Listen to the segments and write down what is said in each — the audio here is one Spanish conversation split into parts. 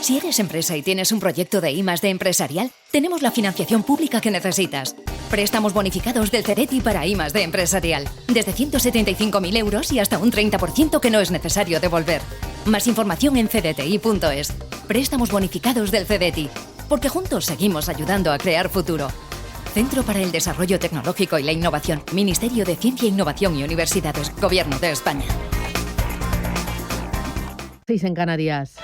Si eres empresa y tienes un proyecto de I+D empresarial, tenemos la financiación pública que necesitas. Préstamos bonificados del CEDETI para I+D empresarial. Desde 175.000 euros y hasta un 30% que no es necesario devolver. Más información en cdti.es. Préstamos bonificados del CEDETI. Porque juntos seguimos ayudando a crear futuro. Centro para el Desarrollo Tecnológico y la Innovación. Ministerio de Ciencia, Innovación y Universidades. Gobierno de España. 6 en Canarias.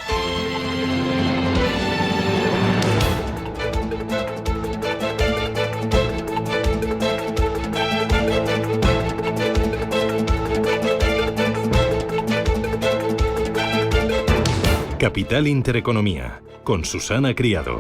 Capital Intereconomía, con Susana Criado.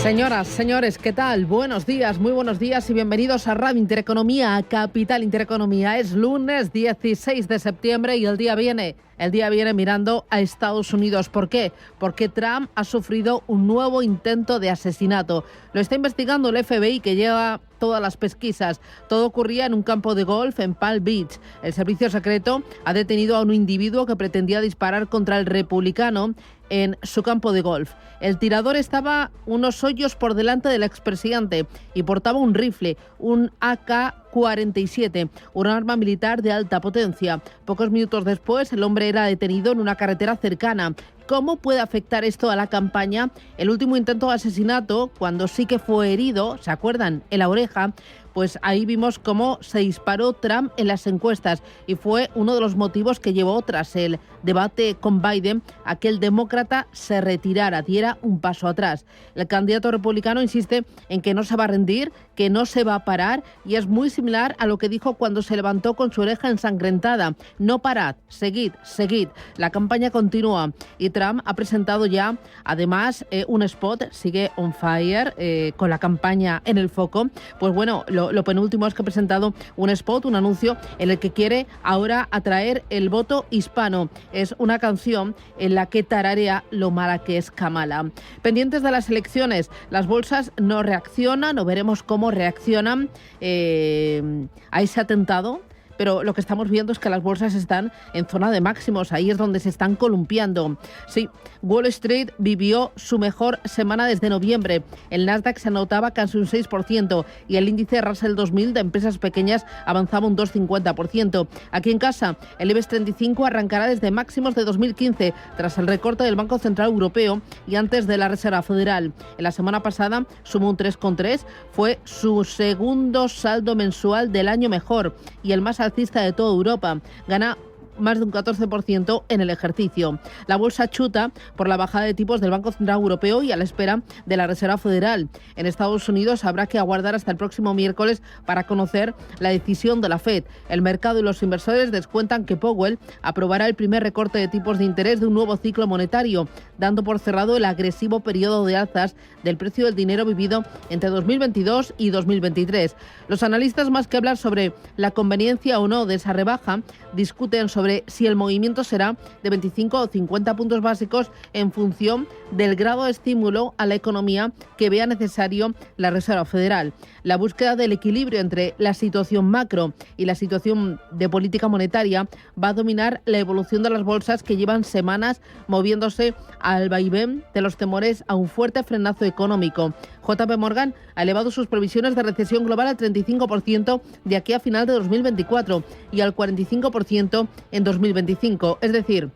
Señoras, señores, ¿qué tal? Buenos días, muy buenos días y bienvenidos a Radio Intereconomía, a Capital Intereconomía. Es lunes 16 de septiembre y el día viene mirando a Estados Unidos. ¿Por qué? Porque Trump ha sufrido un nuevo intento de asesinato. Lo está investigando el FBI, que lleva todas las pesquisas. Todo ocurría en un campo de golf en Palm Beach. El servicio secreto ha detenido a un individuo que pretendía disparar contra el republicano en su campo de golf. El tirador estaba unos hoyos por delante del expresidente y portaba un rifle, un AK-47, un arma militar de alta potencia. Pocos minutos después, el hombre era detenido en una carretera cercana. ¿Cómo puede afectar esto a la campaña? El último intento de asesinato, cuando sí que fue herido, ¿se acuerdan?, en la oreja, pues ahí vimos cómo se disparó Trump en las encuestas y fue uno de los motivos que llevó, tras el debate con Biden, a que el demócrata se retirara, diera un paso atrás. El candidato republicano insiste en que no se va a rendir, que no se va a parar, y es muy similar a lo que dijo cuando se levantó con su oreja ensangrentada. No parad, seguid, seguid. La campaña continúa y Trump ha presentado ya, además, un spot, sigue on fire, con la campaña en el foco. Pues bueno, lo penúltimo es que ha presentado un spot, un anuncio en el que quiere ahora atraer el voto hispano. Es una canción en la que tararea lo mala que es Kamala. Pendientes de las elecciones, las bolsas no reaccionan, o veremos cómo reaccionan a ese atentado. Pero lo que estamos viendo es que las bolsas están en zona de máximos, ahí es donde se están columpiando. Sí, Wall Street vivió su mejor semana desde noviembre. El Nasdaq se anotaba casi un 6% y el índice Russell 2000 de empresas pequeñas avanzaba un 2,50%. Aquí en casa, el IBEX 35 arrancará desde máximos de 2015, tras el recorte del Banco Central Europeo y antes de la Reserva Federal. En la semana pasada sumó un 3,3%, fue su segundo saldo mensual del año mejor y el más alcista de toda Europa. Gana más de un 14% en el ejercicio. La bolsa chuta por la bajada de tipos del Banco Central Europeo y a la espera de la Reserva Federal. En Estados Unidos habrá que aguardar hasta el próximo miércoles para conocer la decisión de la FED. El mercado y los inversores descuentan que Powell aprobará el primer recorte de tipos de interés de un nuevo ciclo monetario, dando por cerrado el agresivo periodo de alzas del precio del dinero vivido entre 2022 y 2023. Los analistas, más que hablar sobre la conveniencia o no de esa rebaja, discuten sobre si el movimiento será de 25 o 50 puntos básicos en función del grado de estímulo a la economía que vea necesario la Reserva Federal. La búsqueda del equilibrio entre la situación macro y la situación de política monetaria va a dominar la evolución de las bolsas, que llevan semanas moviéndose al vaivén de los temores a un fuerte frenazo económico. JP Morgan ha elevado sus previsiones de recesión global al 35% de aquí a final de 2024 y al 45% en 2025. Es decir,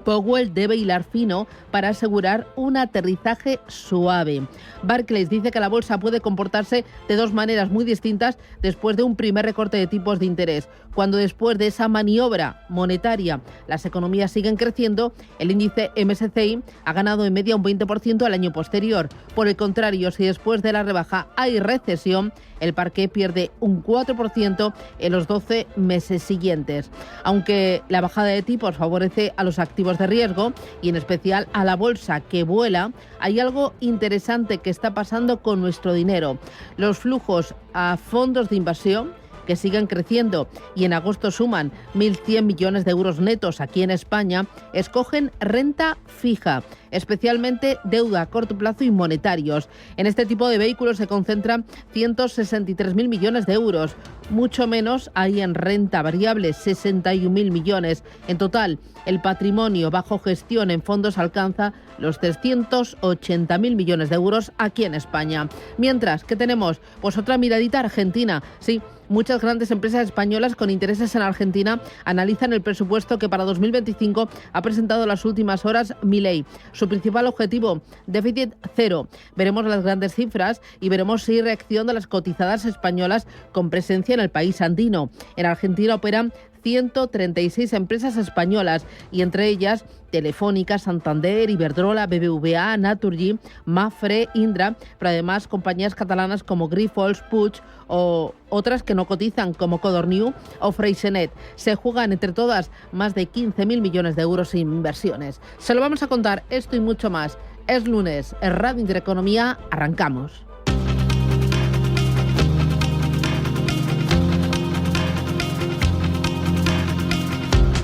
Powell debe hilar fino para asegurar un aterrizaje suave. Barclays dice que la bolsa puede comportarse de dos maneras muy distintas después de un primer recorte de tipos de interés. Cuando después de esa maniobra monetaria las economías siguen creciendo, el índice MSCI ha ganado en media un 20% al año posterior. Por el contrario, si después de la rebaja hay recesión, el parqué pierde un 4% en los 12 meses siguientes. Aunque la bajada de tipos favorece a los activos de riesgo y en especial a la bolsa, que vuela, hay algo interesante que está pasando con nuestro dinero. Los flujos a fondos de inversión, que siguen creciendo y en agosto suman 1.100 millones de euros netos. Aquí en España escogen renta fija, especialmente deuda a corto plazo y monetarios. En este tipo de vehículos se concentran 163.000 millones de euros. Mucho menos hay en renta variable, 61.000 millones. En total, el patrimonio bajo gestión en fondos alcanza los 380.000 millones de euros aquí en España. Mientras, ¿qué tenemos? Pues otra miradita a Argentina. Sí, muchas grandes empresas españolas con intereses en Argentina analizan el presupuesto que para 2025 ha presentado en las últimas horas Milei. Su principal objetivo, déficit cero. Veremos las grandes cifras y veremos si hay reacción de las cotizadas españolas con presencia en el país andino. En Argentina operan 136 empresas españolas y entre ellas Telefónica, Santander, Iberdrola, BBVA, Naturgy, Mapfre, Indra, pero además compañías catalanas como Grifols, Puig o otras que no cotizan como Codorniu o Freixenet. Se juegan entre todas más de 15.000 millones de euros en inversiones. Se lo vamos a contar esto y mucho más. Es lunes, en Radio Intereconomía, arrancamos.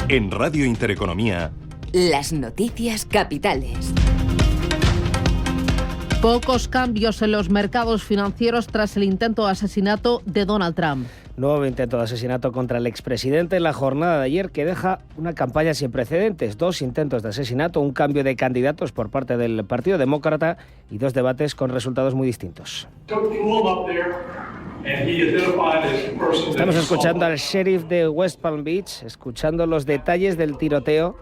En Radio Intereconomía, las noticias capitales. Pocos cambios en los mercados financieros tras el intento de asesinato de Donald Trump. Nuevo intento de asesinato contra el expresidente en la jornada de ayer que deja una campaña sin precedentes. 2 intentos de asesinato, un cambio de candidatos por parte del Partido Demócrata y 2 debates con resultados muy distintos. Estamos escuchando al sheriff de West Palm Beach, escuchando los detalles del tiroteo,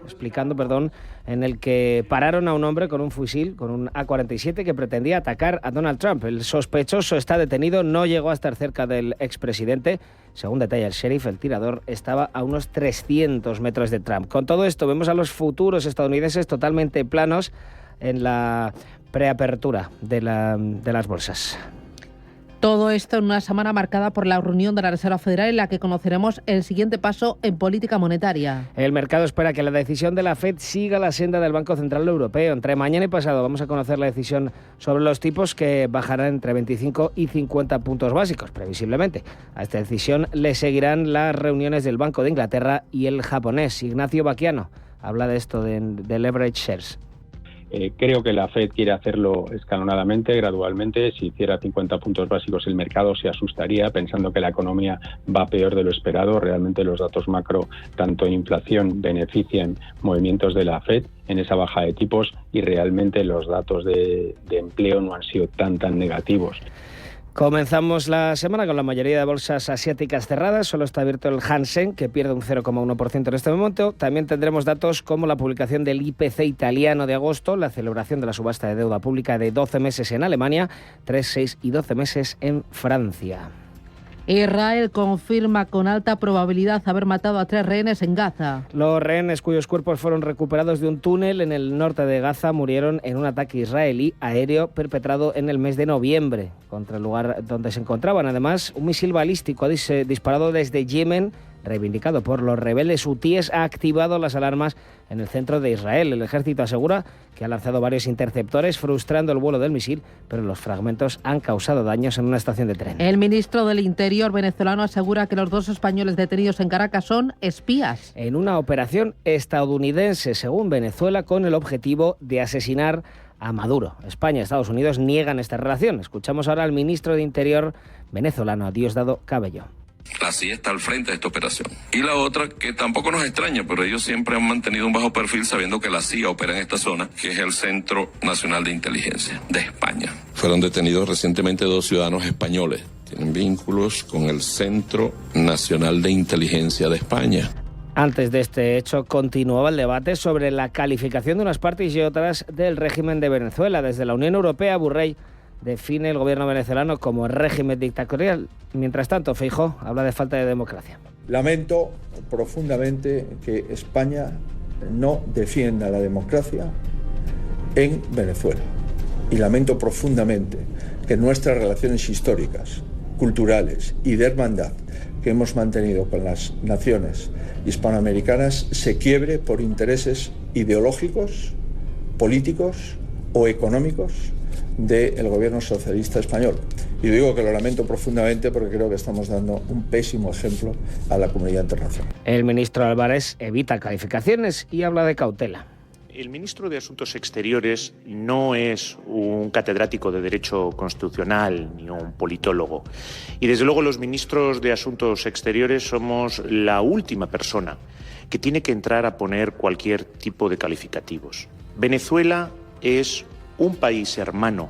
en el que pararon a un hombre con un fusil, con un AK-47, que pretendía atacar a Donald Trump. El sospechoso está detenido, no llegó a estar cerca del expresidente. Según detalla el sheriff, el tirador estaba a unos 300 metros de Trump. Con todo esto, vemos a los futuros estadounidenses totalmente planos en la preapertura de las bolsas. Todo esto en una semana marcada por la reunión de la Reserva Federal en la que conoceremos el siguiente paso en política monetaria. El mercado espera que la decisión de la FED siga la senda del Banco Central Europeo. Entre mañana y pasado vamos a conocer la decisión sobre los tipos que bajarán entre 25 y 50 puntos básicos, previsiblemente. A esta decisión le seguirán las reuniones del Banco de Inglaterra y el japonés. Ignacio Baquiano habla de esto, de leverage shares. Creo que la FED quiere hacerlo escalonadamente, gradualmente. Si hiciera 50 puntos básicos, el mercado se asustaría pensando que la economía va peor de lo esperado. Realmente los datos macro, tanto inflación, benefician movimientos de la FED en esa baja de tipos y realmente los datos de empleo no han sido tan negativos. Comenzamos la semana con la mayoría de bolsas asiáticas cerradas. Solo está abierto el Hang Seng, que pierde un 0,1% en este momento. También tendremos datos como la publicación del IPC italiano de agosto, la celebración de la subasta de deuda pública de 12 meses en Alemania, 3, 6 y 12 meses en Francia. Israel confirma con alta probabilidad haber matado a 3 rehenes en Gaza. Los rehenes cuyos cuerpos fueron recuperados de un túnel en el norte de Gaza murieron en un ataque israelí aéreo perpetrado en el mes de noviembre contra el lugar donde se encontraban. Además, un misil balístico disparado desde Yemen, reivindicado por los rebeldes hutíes, ha activado las alarmas en el centro de Israel. El ejército asegura que ha lanzado varios interceptores frustrando el vuelo del misil, pero los fragmentos han causado daños en una estación de tren. El ministro del Interior venezolano asegura que los 2 españoles detenidos en Caracas son espías. En una operación estadounidense, según Venezuela, con el objetivo de asesinar a Maduro. España y Estados Unidos niegan esta relación. Escuchamos ahora al ministro de Interior venezolano, Diosdado Cabello. La CIA está al frente de esta operación. Y la otra, que tampoco nos extraña, pero ellos siempre han mantenido un bajo perfil sabiendo que la CIA opera en esta zona, que es el Centro Nacional de Inteligencia de España. Fueron detenidos recientemente 2 ciudadanos españoles. Tienen vínculos con el Centro Nacional de Inteligencia de España. Antes de este hecho, continuaba el debate sobre la calificación de unas partes y otras del régimen de Venezuela. Desde la Unión Europea, Borrell define el gobierno venezolano como régimen dictatorial. Mientras tanto, Feijóo habla de falta de democracia. Lamento profundamente que España no defienda la democracia en Venezuela. Y lamento profundamente que nuestras relaciones históricas, culturales y de hermandad que hemos mantenido con las naciones hispanoamericanas se quiebre por intereses ideológicos, políticos o económicos del gobierno socialista español. Y digo que lo lamento profundamente porque creo que estamos dando un pésimo ejemplo a la comunidad internacional. El ministro Álvarez evita calificaciones y habla de cautela. El ministro de Asuntos Exteriores no es un catedrático de Derecho Constitucional ni un politólogo. Y desde luego los ministros de Asuntos Exteriores somos la última persona que tiene que entrar a poner cualquier tipo de calificativos. Venezuela es un país hermano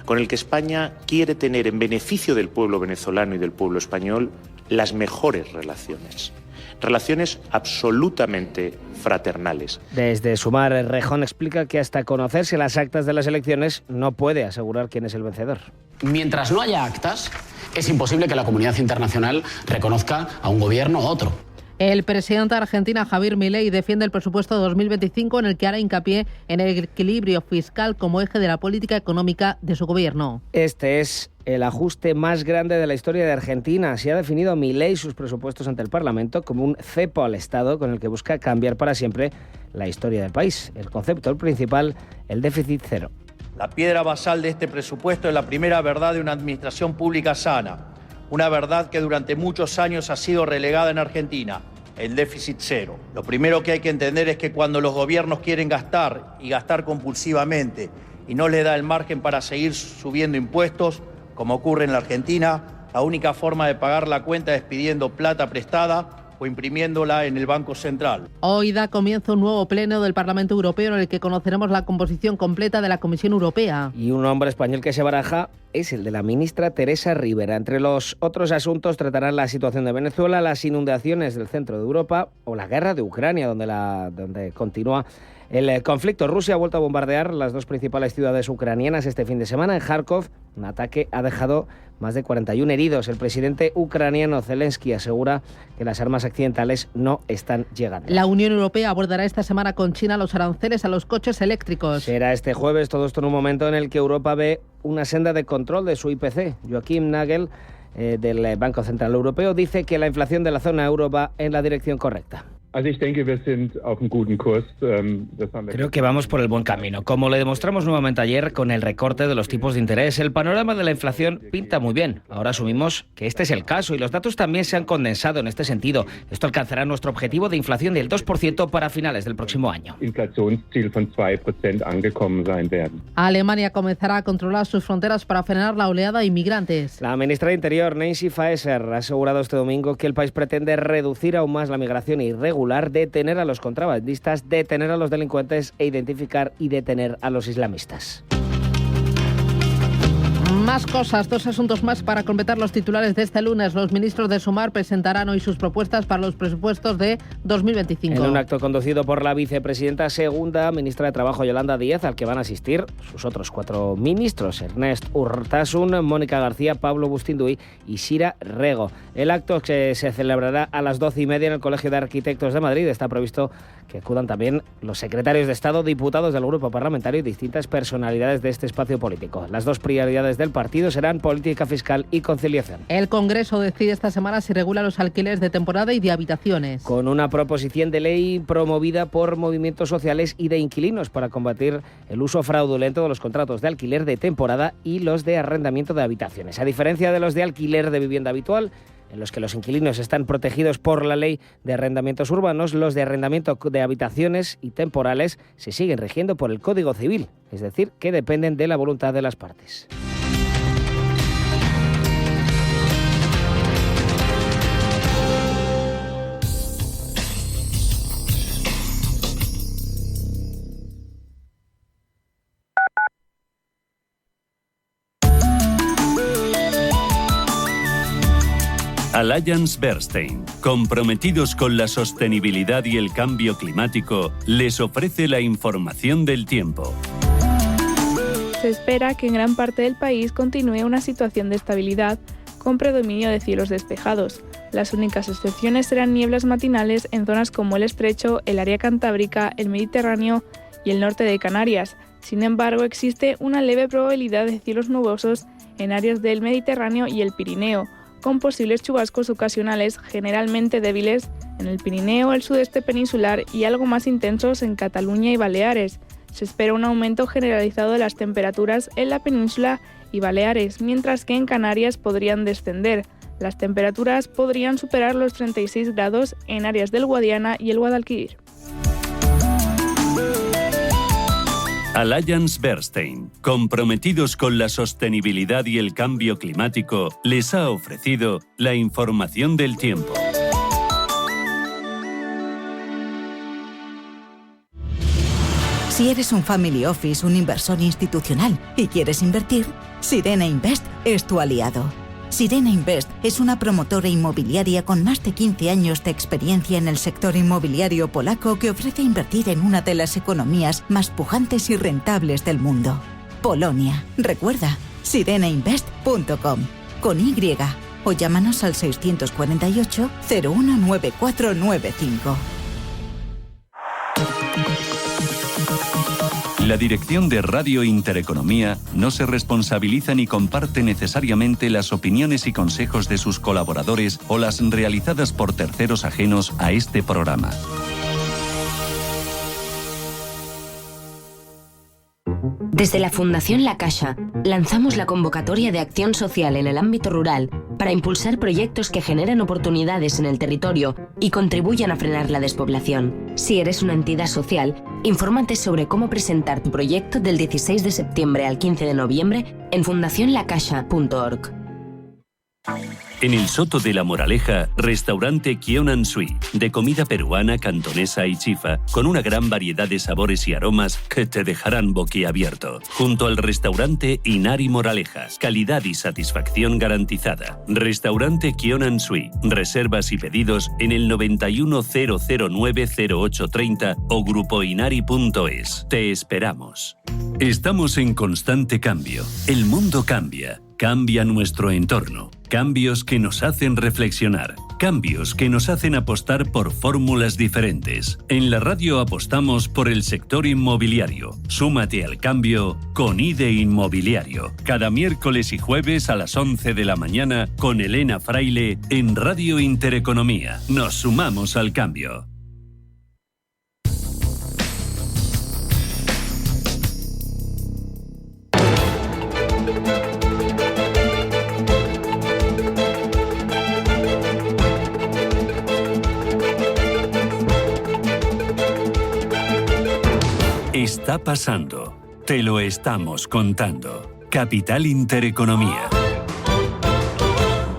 con el que España quiere tener, en beneficio del pueblo venezolano y del pueblo español, las mejores relaciones. Relaciones absolutamente fraternales. Desde Sumar, Rejón explica que hasta conocerse las actas de las elecciones no puede asegurar quién es el vencedor. Mientras no haya actas, es imposible que la comunidad internacional reconozca a un gobierno u otro. El presidente de Argentina, Javier Milei, defiende el presupuesto de 2025 en el que hará hincapié en el equilibrio fiscal como eje de la política económica de su gobierno. Este es el ajuste más grande de la historia de Argentina. Así ha definido Milei sus presupuestos ante el Parlamento como un cepo al Estado con el que busca cambiar para siempre la historia del país. El concepto, el principal, el déficit cero. La piedra basal de este presupuesto es la primera verdad de una administración pública sana. Una verdad que durante muchos años ha sido relegada en Argentina, el déficit cero. Lo primero que hay que entender es que cuando los gobiernos quieren gastar y gastar compulsivamente y no les da el margen para seguir subiendo impuestos, como ocurre en la Argentina, la única forma de pagar la cuenta es pidiendo plata prestada o imprimiéndola en el Banco Central. Hoy da comienzo un nuevo pleno del Parlamento Europeo en el que conoceremos la composición completa de la Comisión Europea. Y un nombre español que se baraja es el de la ministra Teresa Rivera. Entre los otros asuntos tratarán la situación de Venezuela, las inundaciones del centro de Europa o la guerra de Ucrania, donde continúa el conflicto. Rusia ha vuelto a bombardear las dos principales ciudades ucranianas este fin de semana. En Kharkov, un ataque ha dejado más de 41 heridos. El presidente ucraniano Zelensky asegura que las armas accidentales no están llegando. La Unión Europea abordará esta semana con China los aranceles a los coches eléctricos. Será este jueves, todo esto en un momento en el que Europa ve una senda de control de su IPC. Joachim Nagel, del Banco Central Europeo, dice que la inflación de la zona euro va en la dirección correcta. Creo que vamos por el buen camino. Como le demostramos nuevamente ayer con el recorte de los tipos de interés, el panorama de la inflación pinta muy bien. Ahora asumimos que este es el caso y los datos también se han condensado en este sentido. Esto alcanzará nuestro objetivo de inflación del 2% para finales del próximo año. Alemania comenzará a controlar sus fronteras para frenar la oleada de inmigrantes. La ministra de Interior, Nancy Faeser, ha asegurado este domingo que el país pretende reducir aún más la migración irregular, detener a los contrabandistas, detener a los delincuentes e identificar y detener a los islamistas. Más cosas, dos asuntos más para completar los titulares de este lunes. Los ministros de Sumar presentarán hoy sus propuestas para los presupuestos de 2025. En un acto conducido por la vicepresidenta segunda, ministra de Trabajo Yolanda Díaz, al que van a asistir sus otros 4 ministros, Ernest Urtasun, Mónica García, Pablo Bustinduy y Sira Rego. El acto que se celebrará a las 12:30 en el Colegio de Arquitectos de Madrid. Está previsto que acudan también los secretarios de Estado, diputados del grupo parlamentario y distintas personalidades de este espacio político. Las dos prioridades del partido serán política fiscal y conciliación. El Congreso decide esta semana si regula los alquileres de temporada y de habitaciones. Con una proposición de ley promovida por movimientos sociales y de inquilinos para combatir el uso fraudulento de los contratos de alquiler de temporada y los de arrendamiento de habitaciones. A diferencia de los de alquiler de vivienda habitual, en los que los inquilinos están protegidos por la ley de arrendamientos urbanos, los de arrendamiento de habitaciones y temporales se siguen rigiendo por el Código Civil, es decir, que dependen de la voluntad de las partes. Allianz Bernstein, comprometidos con la sostenibilidad y el cambio climático, les ofrece la información del tiempo. Se espera que en gran parte del país continúe una situación de estabilidad, con predominio de cielos despejados. Las únicas excepciones serán nieblas matinales en zonas como el Estrecho, el área cantábrica, el Mediterráneo y el norte de Canarias. Sin embargo, existe una leve probabilidad de cielos nubosos en áreas del Mediterráneo y el Pirineo, con posibles chubascos ocasionales generalmente débiles en el Pirineo, el sudeste peninsular y algo más intensos en Cataluña y Baleares. Se espera un aumento generalizado de las temperaturas en la península y Baleares, mientras que en Canarias podrían descender. Las temperaturas podrían superar los 36 grados en áreas del Guadiana y el Guadalquivir. Allianz Bernstein, comprometidos con la sostenibilidad y el cambio climático, les ha ofrecido la información del tiempo. Si eres un family office, un inversor institucional y quieres invertir, Sirena Invest es tu aliado. Sirena Invest es una promotora inmobiliaria con más de 15 años de experiencia en el sector inmobiliario polaco que ofrece invertir en una de las economías más pujantes y rentables del mundo. Polonia. Recuerda, sirenainvest.com con Y o llámanos al 648 019495. La dirección de Radio Intereconomía no se responsabiliza ni comparte necesariamente las opiniones y consejos de sus colaboradores o las realizadas por terceros ajenos a este programa. Desde la Fundación La Caixa, lanzamos la convocatoria de acción social en el ámbito rural para impulsar proyectos que generen oportunidades en el territorio y contribuyan a frenar la despoblación. Si eres una entidad social, infórmate sobre cómo presentar tu proyecto del 16 de septiembre al 15 de noviembre en fundacionlacaixa.org. En el Soto de la Moraleja, restaurante Kionan Sui, de comida peruana, cantonesa y chifa, con una gran variedad de sabores y aromas que te dejarán boquiabierto. Junto al restaurante Inari Moraleja, calidad y satisfacción garantizada. Restaurante Kionan Sui, reservas y pedidos en el 910090830 o grupoinari.es. Te esperamos. Estamos en constante cambio. El mundo cambia. Cambia nuestro entorno. Cambios que nos hacen reflexionar. Cambios que nos hacen apostar por fórmulas diferentes. En la radio apostamos por el sector inmobiliario. Súmate al cambio con IDE Inmobiliario. Cada miércoles y jueves a las 11 de la mañana con Elena Fraile en Radio Intereconomía. Nos sumamos al cambio. Está pasando. Te lo estamos contando. Capital Intereconomía.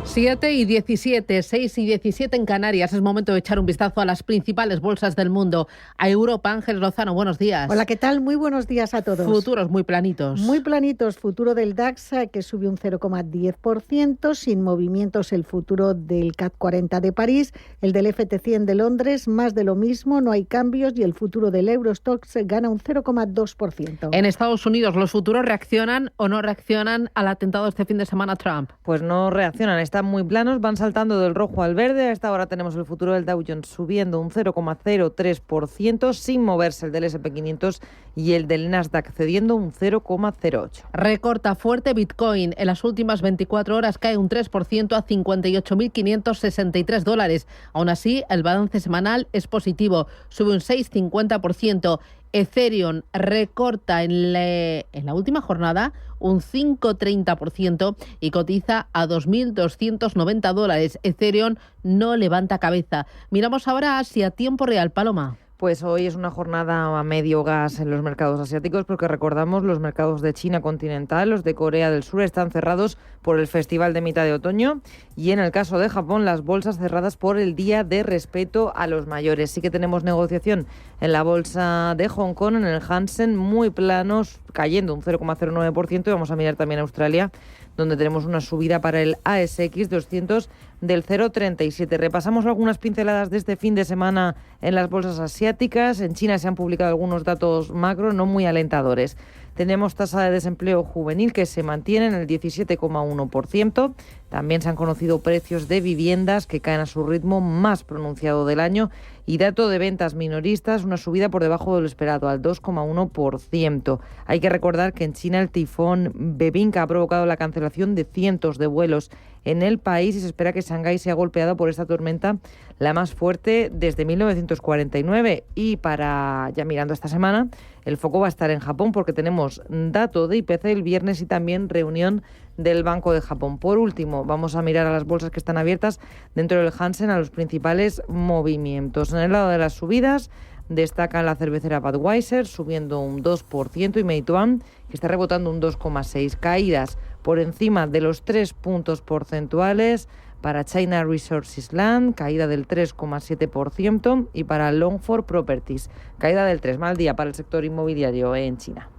7 y 17, 6 y 17 en Canarias. Es momento de echar un vistazo a las principales bolsas del mundo. A Europa, Ángeles Lozano, buenos días. Hola, ¿qué tal? Muy buenos días a todos. Futuros muy planitos. Muy planitos. Futuro del DAX que sube un 0,10%. Sin movimientos el futuro del CAC 40 de París. El del FT100 de Londres, más de lo mismo. No hay cambios. Y el futuro del Eurostoxx gana un 0,2%. En Estados Unidos, ¿los futuros reaccionan o no reaccionan al atentado este fin de semana a Trump? Pues no reaccionan. Están muy planos, van saltando del rojo al verde. A esta hora tenemos el futuro del Dow Jones subiendo un 0,03%, sin moverse el del S&P 500 y el del Nasdaq cediendo un 0,08%. Recorta fuerte Bitcoin. En las últimas 24 horas cae un 3% a $58.563. Aún así, el balance semanal es positivo, sube un 6,50%. Ethereum recorta en la última jornada un 5,30% y cotiza a $2.290. Ethereum no levanta cabeza. Miramos ahora a Asia, tiempo real, Paloma. Pues hoy es una jornada a medio gas en los mercados asiáticos porque recordamos los mercados de China continental, los de Corea del Sur están cerrados por el festival de mitad de otoño y en el caso de Japón las bolsas cerradas por el Día de Respeto a los Mayores. Sí que tenemos negociación en la bolsa de Hong Kong, en el Hansen, muy planos, cayendo un 0,09% y vamos a mirar también a Australia, donde tenemos una subida para el ASX 200 del 0,37. Repasamos algunas pinceladas de este fin de semana en las bolsas asiáticas. En China se han publicado algunos datos macro no muy alentadores. Tenemos tasa de desempleo juvenil que se mantiene en el 17,1%. También se han conocido precios de viviendas que caen a su ritmo más pronunciado del año y dato de ventas minoristas, una subida por debajo de lo esperado, al 2,1%. Hay que recordar que en China el tifón Bebinca ha provocado la cancelación de cientos de vuelos en el país y se espera que Shanghái sea golpeado por esta tormenta, la más fuerte desde 1949. Y para, ya mirando esta semana, El foco va a estar en Japón porque tenemos dato de IPC el viernes y también reunión del Banco de Japón. Por último, vamos a mirar a las bolsas que están abiertas dentro del Hansen, a los principales movimientos. En el lado de las subidas destaca la cervecera Budweiser, subiendo un 2%, y Meituan, que está rebotando un 2,6%. Caídas por encima de los 3 puntos porcentuales para China Resources Land, caída del 3,7%, y para Longfor Properties, caída del 3%. Mal día para el sector inmobiliario en China.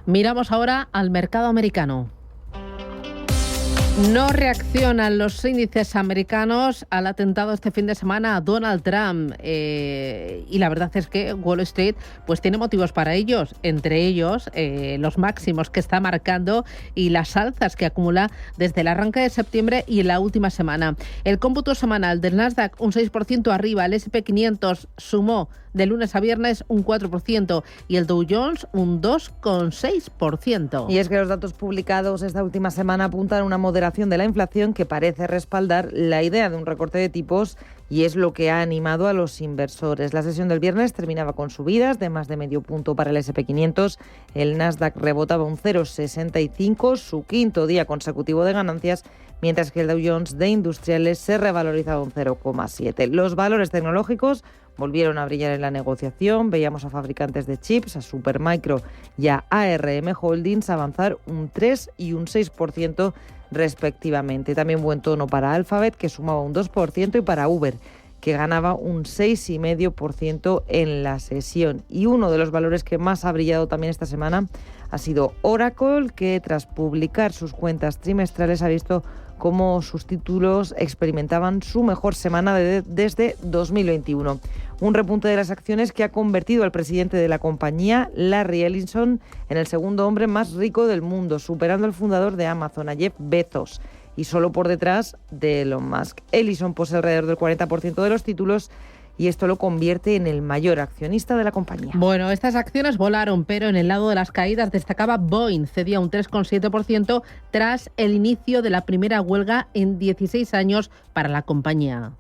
Miramos ahora al mercado americano. No reaccionan los índices americanos al atentado este fin de semana a Donald Trump y la verdad es que Wall Street pues tiene motivos para ellos, entre ellos los máximos que está marcando y las alzas que acumula desde el arranque de septiembre y en la última semana. El cómputo semanal del Nasdaq un 6% arriba, el S&P 500 sumó de lunes a viernes un 4% y el Dow Jones un 2,6%. Y es que los datos publicados esta última semana apuntan a una moderación de la inflación que parece respaldar la idea de un recorte de tipos, y es lo que ha animado a los inversores. La sesión del viernes terminaba con subidas de más de medio punto para el S&P 500. El Nasdaq rebotaba un 0,65, su quinto día consecutivo de ganancias, mientras que el Dow Jones de Industriales se revalorizaba un 0,7. Los valores tecnológicos volvieron a brillar en la negociación. Veíamos a fabricantes de chips, a Supermicro y a ARM Holdings avanzar un 3 y un 6% respectivamente. También buen tono para Alphabet, que sumaba un 2%, y para Uber, que ganaba un 6,5% en la sesión. Y uno de los valores que más ha brillado también esta semana ha sido Oracle, que tras publicar sus cuentas trimestrales ha visto cómo sus títulos experimentaban su mejor semana desde 2021. Un repunte de las acciones que ha convertido al presidente de la compañía, Larry Ellison, en el segundo hombre más rico del mundo, superando al fundador de Amazon, a Jeff Bezos, y solo por detrás de Elon Musk. Ellison posee alrededor del 40% de los títulos, y esto lo convierte en el mayor accionista de la compañía. Bueno, estas acciones volaron, pero en el lado de las caídas destacaba Boeing, cedía un 3,7% tras el inicio de la primera huelga en 16 años para la compañía.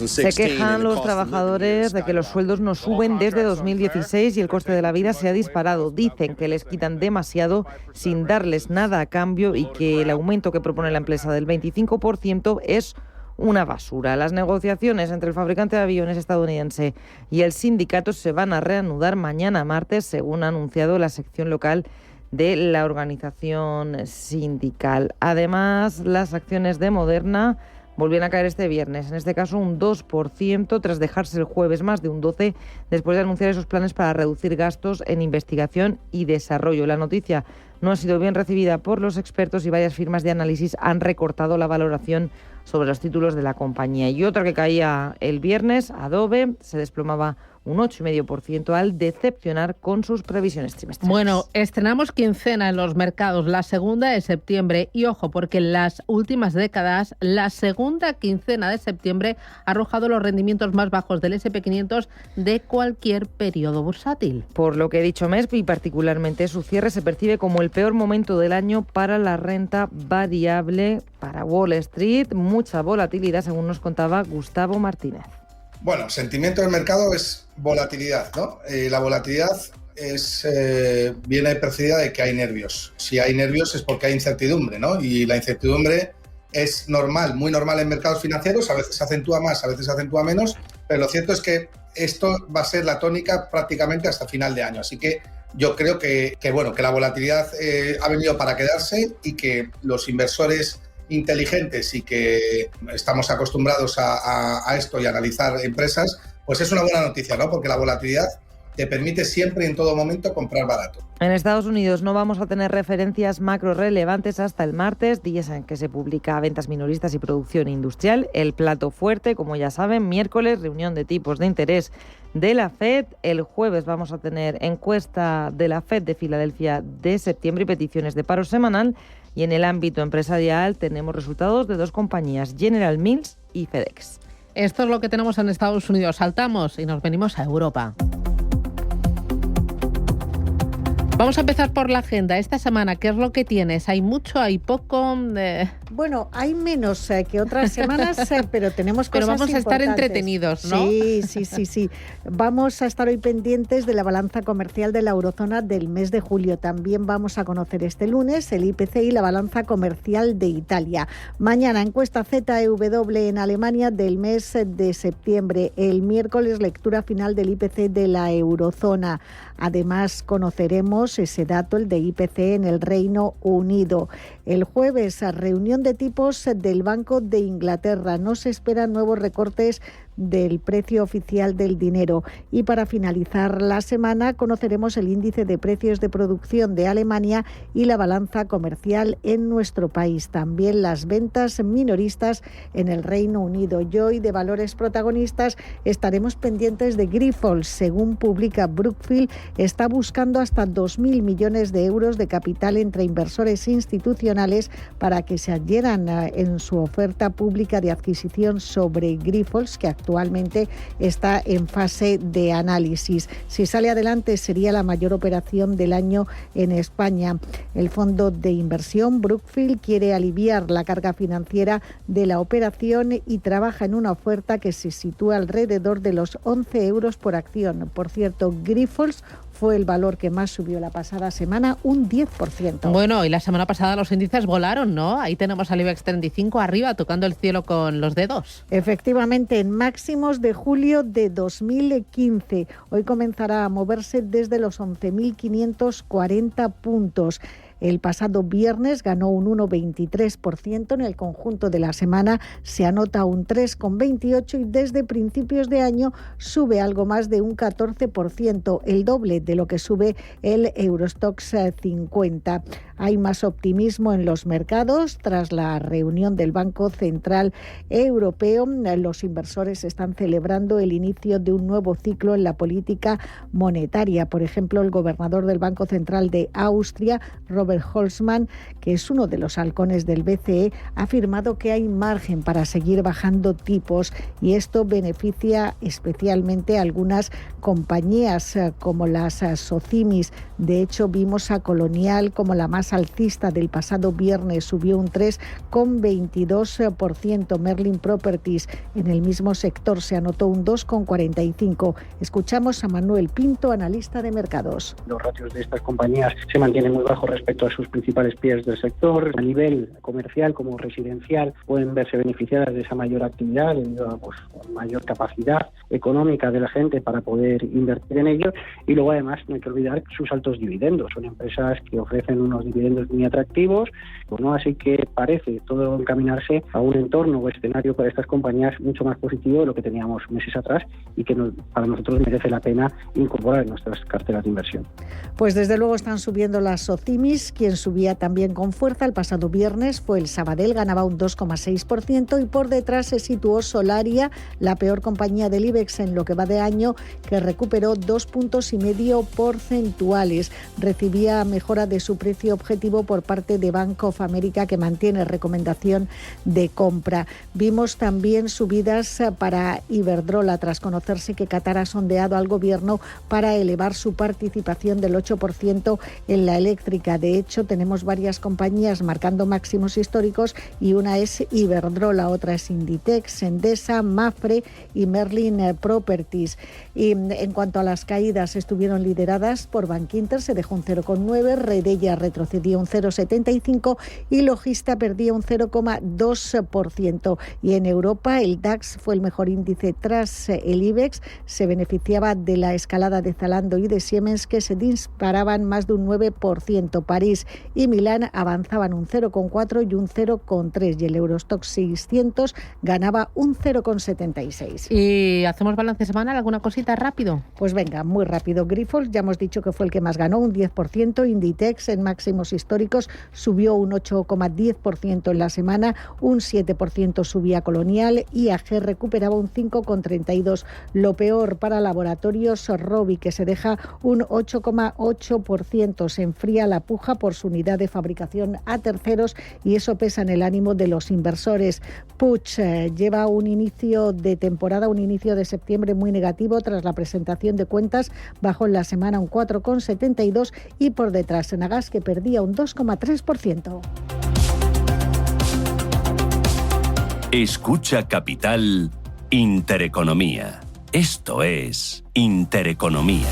Se quejan los trabajadores de que los sueldos no suben desde 2016 y el coste de la vida se ha disparado. Dicen que les quitan demasiado sin darles nada a cambio y que el aumento que propone la empresa del 25% es una basura. Las negociaciones entre el fabricante de aviones estadounidense y el sindicato se van a reanudar mañana martes, según ha anunciado la sección local de la organización sindical. Además, las acciones de Moderna volvieron a caer este viernes, en este caso un 2%, tras dejarse el jueves más de un 12%, después de anunciar esos planes para reducir gastos en investigación y desarrollo. La noticia no ha sido bien recibida por los expertos y varias firmas de análisis han recortado la valoración sobre los títulos de la compañía. Y otra que caía el viernes, Adobe, se desplomaba un 8,5% al decepcionar con sus previsiones trimestrales. Bueno, estrenamos quincena en los mercados, la segunda de septiembre, y ojo, porque en las últimas décadas la segunda quincena de septiembre ha arrojado los rendimientos más bajos del S&P 500 de cualquier periodo bursátil. Por lo que he dicho mes, y particularmente su cierre, se percibe como el peor momento del año para la renta variable, para Wall Street. Mucha volatilidad, según nos contaba Gustavo Martínez. Bueno, sentimiento del mercado es volatilidad, ¿no? La volatilidad viene precedida de que hay nervios. Si hay nervios es porque hay incertidumbre, ¿no? Y la incertidumbre es normal, muy normal en mercados financieros, a veces se acentúa más, a veces se acentúa menos, pero lo cierto es que esto va a ser la tónica prácticamente hasta final de año. Así que yo creo que la volatilidad ha venido para quedarse y que los inversores inteligentes y que estamos acostumbrados a esto y a analizar empresas, pues es una buena noticia, ¿no? Porque la volatilidad te permite siempre y en todo momento comprar barato. En Estados Unidos no vamos a tener referencias macro relevantes hasta el martes, días en que se publica ventas minoristas y producción industrial. El plato fuerte, como ya saben, miércoles, reunión de tipos de interés de la FED. El jueves vamos a tener encuesta de la FED de Filadelfia de septiembre y peticiones de paro semanal. Y en el ámbito empresarial tenemos resultados de dos compañías, General Mills y FedEx. Esto es lo que tenemos en Estados Unidos. Saltamos y nos venimos a Europa. Vamos a empezar por la agenda. Esta semana, ¿qué es lo que tienes? ¿Hay mucho? ¿Hay poco? Bueno, hay menos que otras semanas, pero tenemos cosas importantes. Pero vamos a estar entretenidos, ¿no? Sí. Vamos a estar hoy pendientes de la balanza comercial de la eurozona del mes de julio. También vamos a conocer este lunes el IPC y la balanza comercial de Italia. Mañana, encuesta ZEW en Alemania del mes de septiembre. El miércoles, lectura final del IPC de la eurozona. Además, conoceremos ese dato, el de IPC en el Reino Unido. El jueves, reunión de tipos del Banco de Inglaterra. No se esperan nuevos recortes del precio oficial del dinero. Y para finalizar la semana conoceremos el índice de precios de producción de Alemania y la balanza comercial en nuestro país. También las ventas minoristas en el Reino Unido. Y hoy, de valores protagonistas, estaremos pendientes de Grifols. Según publica Brookfield, está buscando hasta 2.000 millones de euros de capital entre inversores institucionales para que se adhieran en su oferta pública de adquisición sobre Grifols, que actualmente está en fase de análisis. Si sale adelante, sería la mayor operación del año en España. El fondo de inversión Brookfield quiere aliviar la carga financiera de la operación y trabaja en una oferta que se sitúa alrededor de los 11 euros por acción. Por cierto, Grifols fue el valor que más subió la pasada semana, un 10%. Bueno, y la semana pasada los índices volaron, ¿no? Ahí tenemos al IBEX 35 arriba, tocando el cielo con los dedos. Efectivamente, en máximos de julio de 2015. Hoy comenzará a moverse desde los 11.540 puntos. El pasado viernes ganó un 1,23%, en el conjunto de la semana se anota un 3,28% y desde principios de año sube algo más de un 14%, el doble de lo que sube el Eurostoxx 50. Hay más optimismo en los mercados tras la reunión del Banco Central Europeo. Los inversores están celebrando el inicio de un nuevo ciclo en la política monetaria. Por ejemplo, el gobernador del Banco Central de Austria, Robert Holzmann, que es uno de los halcones del BCE, ha afirmado que hay margen para seguir bajando tipos y esto beneficia especialmente a algunas compañías como las Socimis. De hecho, vimos a Colonial como la más alcista del pasado viernes, subió un 3,22%. Merlin Properties en el mismo sector se anotó un 2,45%. Escuchamos a Manuel Pinto, analista de mercados. Los ratios de estas compañías se mantienen muy bajos respecto a sus principales peers del sector. A nivel comercial como residencial pueden verse beneficiadas de esa mayor actividad debido a mayor capacidad económica de la gente para poder invertir en ello. Y luego además no hay que olvidar sus altos dividendos. Son empresas que ofrecen unos dividendos muy atractivos, ¿no? Así que parece todo encaminarse a un entorno o escenario para estas compañías mucho más positivo de lo que teníamos meses atrás y que para nosotros merece la pena incorporar en nuestras carteras de inversión. Pues desde luego están subiendo las Socimis, quien subía también con fuerza el pasado viernes fue el Sabadell, ganaba un 2,6% y por detrás se situó Solaria, la peor compañía del IBEX en lo que va de año, que recuperó 2,5 puntos porcentuales. Recibía mejora de su precio objetivo por parte de Bank of America, que mantiene recomendación de compra. Vimos también subidas para Iberdrola tras conocerse que Qatar ha sondeado al gobierno para elevar su participación del 8% en la eléctrica. De hecho, tenemos varias compañías marcando máximos históricos y una es Iberdrola, otra es Inditex, Endesa, Mapfre y Merlin Properties. Y en cuanto a las caídas, estuvieron lideradas por Bankinter, se dejó un 0,9%, Redella retrocedió un 0,75% y Logista perdía un 0,2%. Y en Europa el DAX fue el mejor índice tras el IBEX, se beneficiaba de la escalada de Zalando y de Siemens, que se disparaban más de un 9%. París y Milán avanzaban un 0,4% y un 0,3%, y el Eurostoxx 600 ganaba un 0,76%. ¿Y hacemos balance semanal? ¿Alguna cosita rápido? Pues venga, muy rápido. Grifols, ya hemos dicho que fue el que más ganó, un 10%. Inditex en máximos históricos subió un 8,10% en la semana, un 7% subía Colonial, IAG recuperaba un 5,32%. Lo peor para Laboratorios Rovi, que se deja un 8,8%. Se enfría la puja baja por su unidad de fabricación a terceros y eso pesa en el ánimo de los inversores. Puig lleva un inicio de temporada, un inicio de septiembre muy negativo tras la presentación de cuentas, bajó en la semana un 4,72 y por detrás Enagas, que perdía un 2,3%. Escucha Capital Intereconomía. Esto es Intereconomía.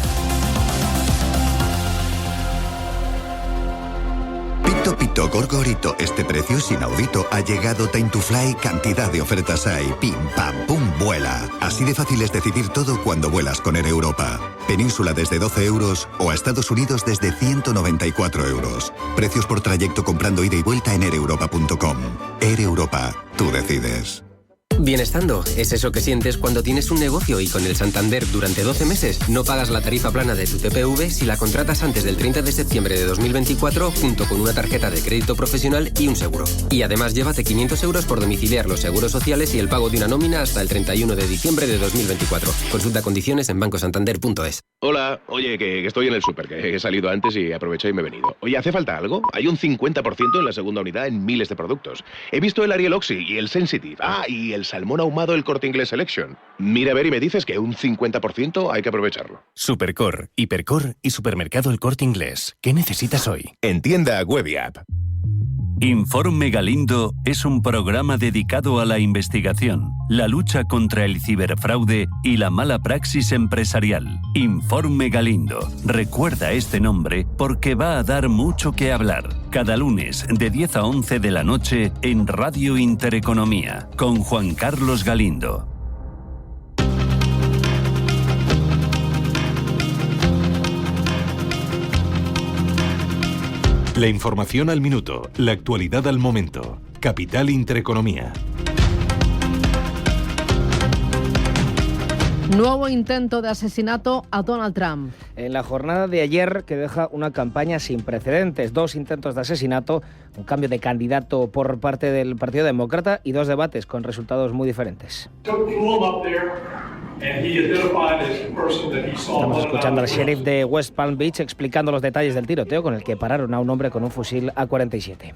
Pito pito gorgorito, este precio es inaudito. Ha llegado Time to Fly, cantidad de ofertas hay. Pim pam pum, vuela. Así de fácil es decidir todo cuando vuelas con Air Europa. Península desde 12 euros o a Estados Unidos desde 194 euros. Precios por trayecto comprando ida y vuelta en aereuropa.com. Air Europa, tú decides. Bienestando es eso que sientes cuando tienes un negocio y con el Santander durante 12 meses no pagas la tarifa plana de tu TPV si la contratas antes del 30 de septiembre de 2024 junto con una tarjeta de crédito profesional y un seguro. Y además llévate 500 euros por domiciliar los seguros sociales y el pago de una nómina hasta el 31 de diciembre de 2024. Consulta condiciones en bancosantander.es. Hola, oye, que estoy en el súper, que he salido antes y aproveché y me he venido. Oye, ¿hace falta algo? Hay un 50% en la segunda unidad en miles de productos. He visto el Ariel Oxy y el Sensitive. Ah, y el salmón ahumado El Corte Inglés Selection. Mira a ver y me dices que un 50% hay que aprovecharlo. Supercor, Hipercor y Supermercado El Corte Inglés. ¿Qué necesitas hoy? En tienda web y app. Informe Galindo es un programa dedicado a la investigación, la lucha contra el ciberfraude y la mala praxis empresarial. Informe Galindo. Recuerda este nombre porque va a dar mucho que hablar. Cada lunes de 10 a 11 de la noche en Radio Intereconomía con Juan Carlos Galindo. La información al minuto, la actualidad al momento. Capital Intereconomía. Nuevo intento de asesinato a Donald Trump. En la jornada de ayer, que deja una campaña sin precedentes, 2 intentos de asesinato, un cambio de candidato por parte del Partido Demócrata y 2 debates con resultados muy diferentes. Estamos escuchando al sheriff de West Palm Beach explicando los detalles del tiroteo con el que pararon a un hombre con un fusil AK-47.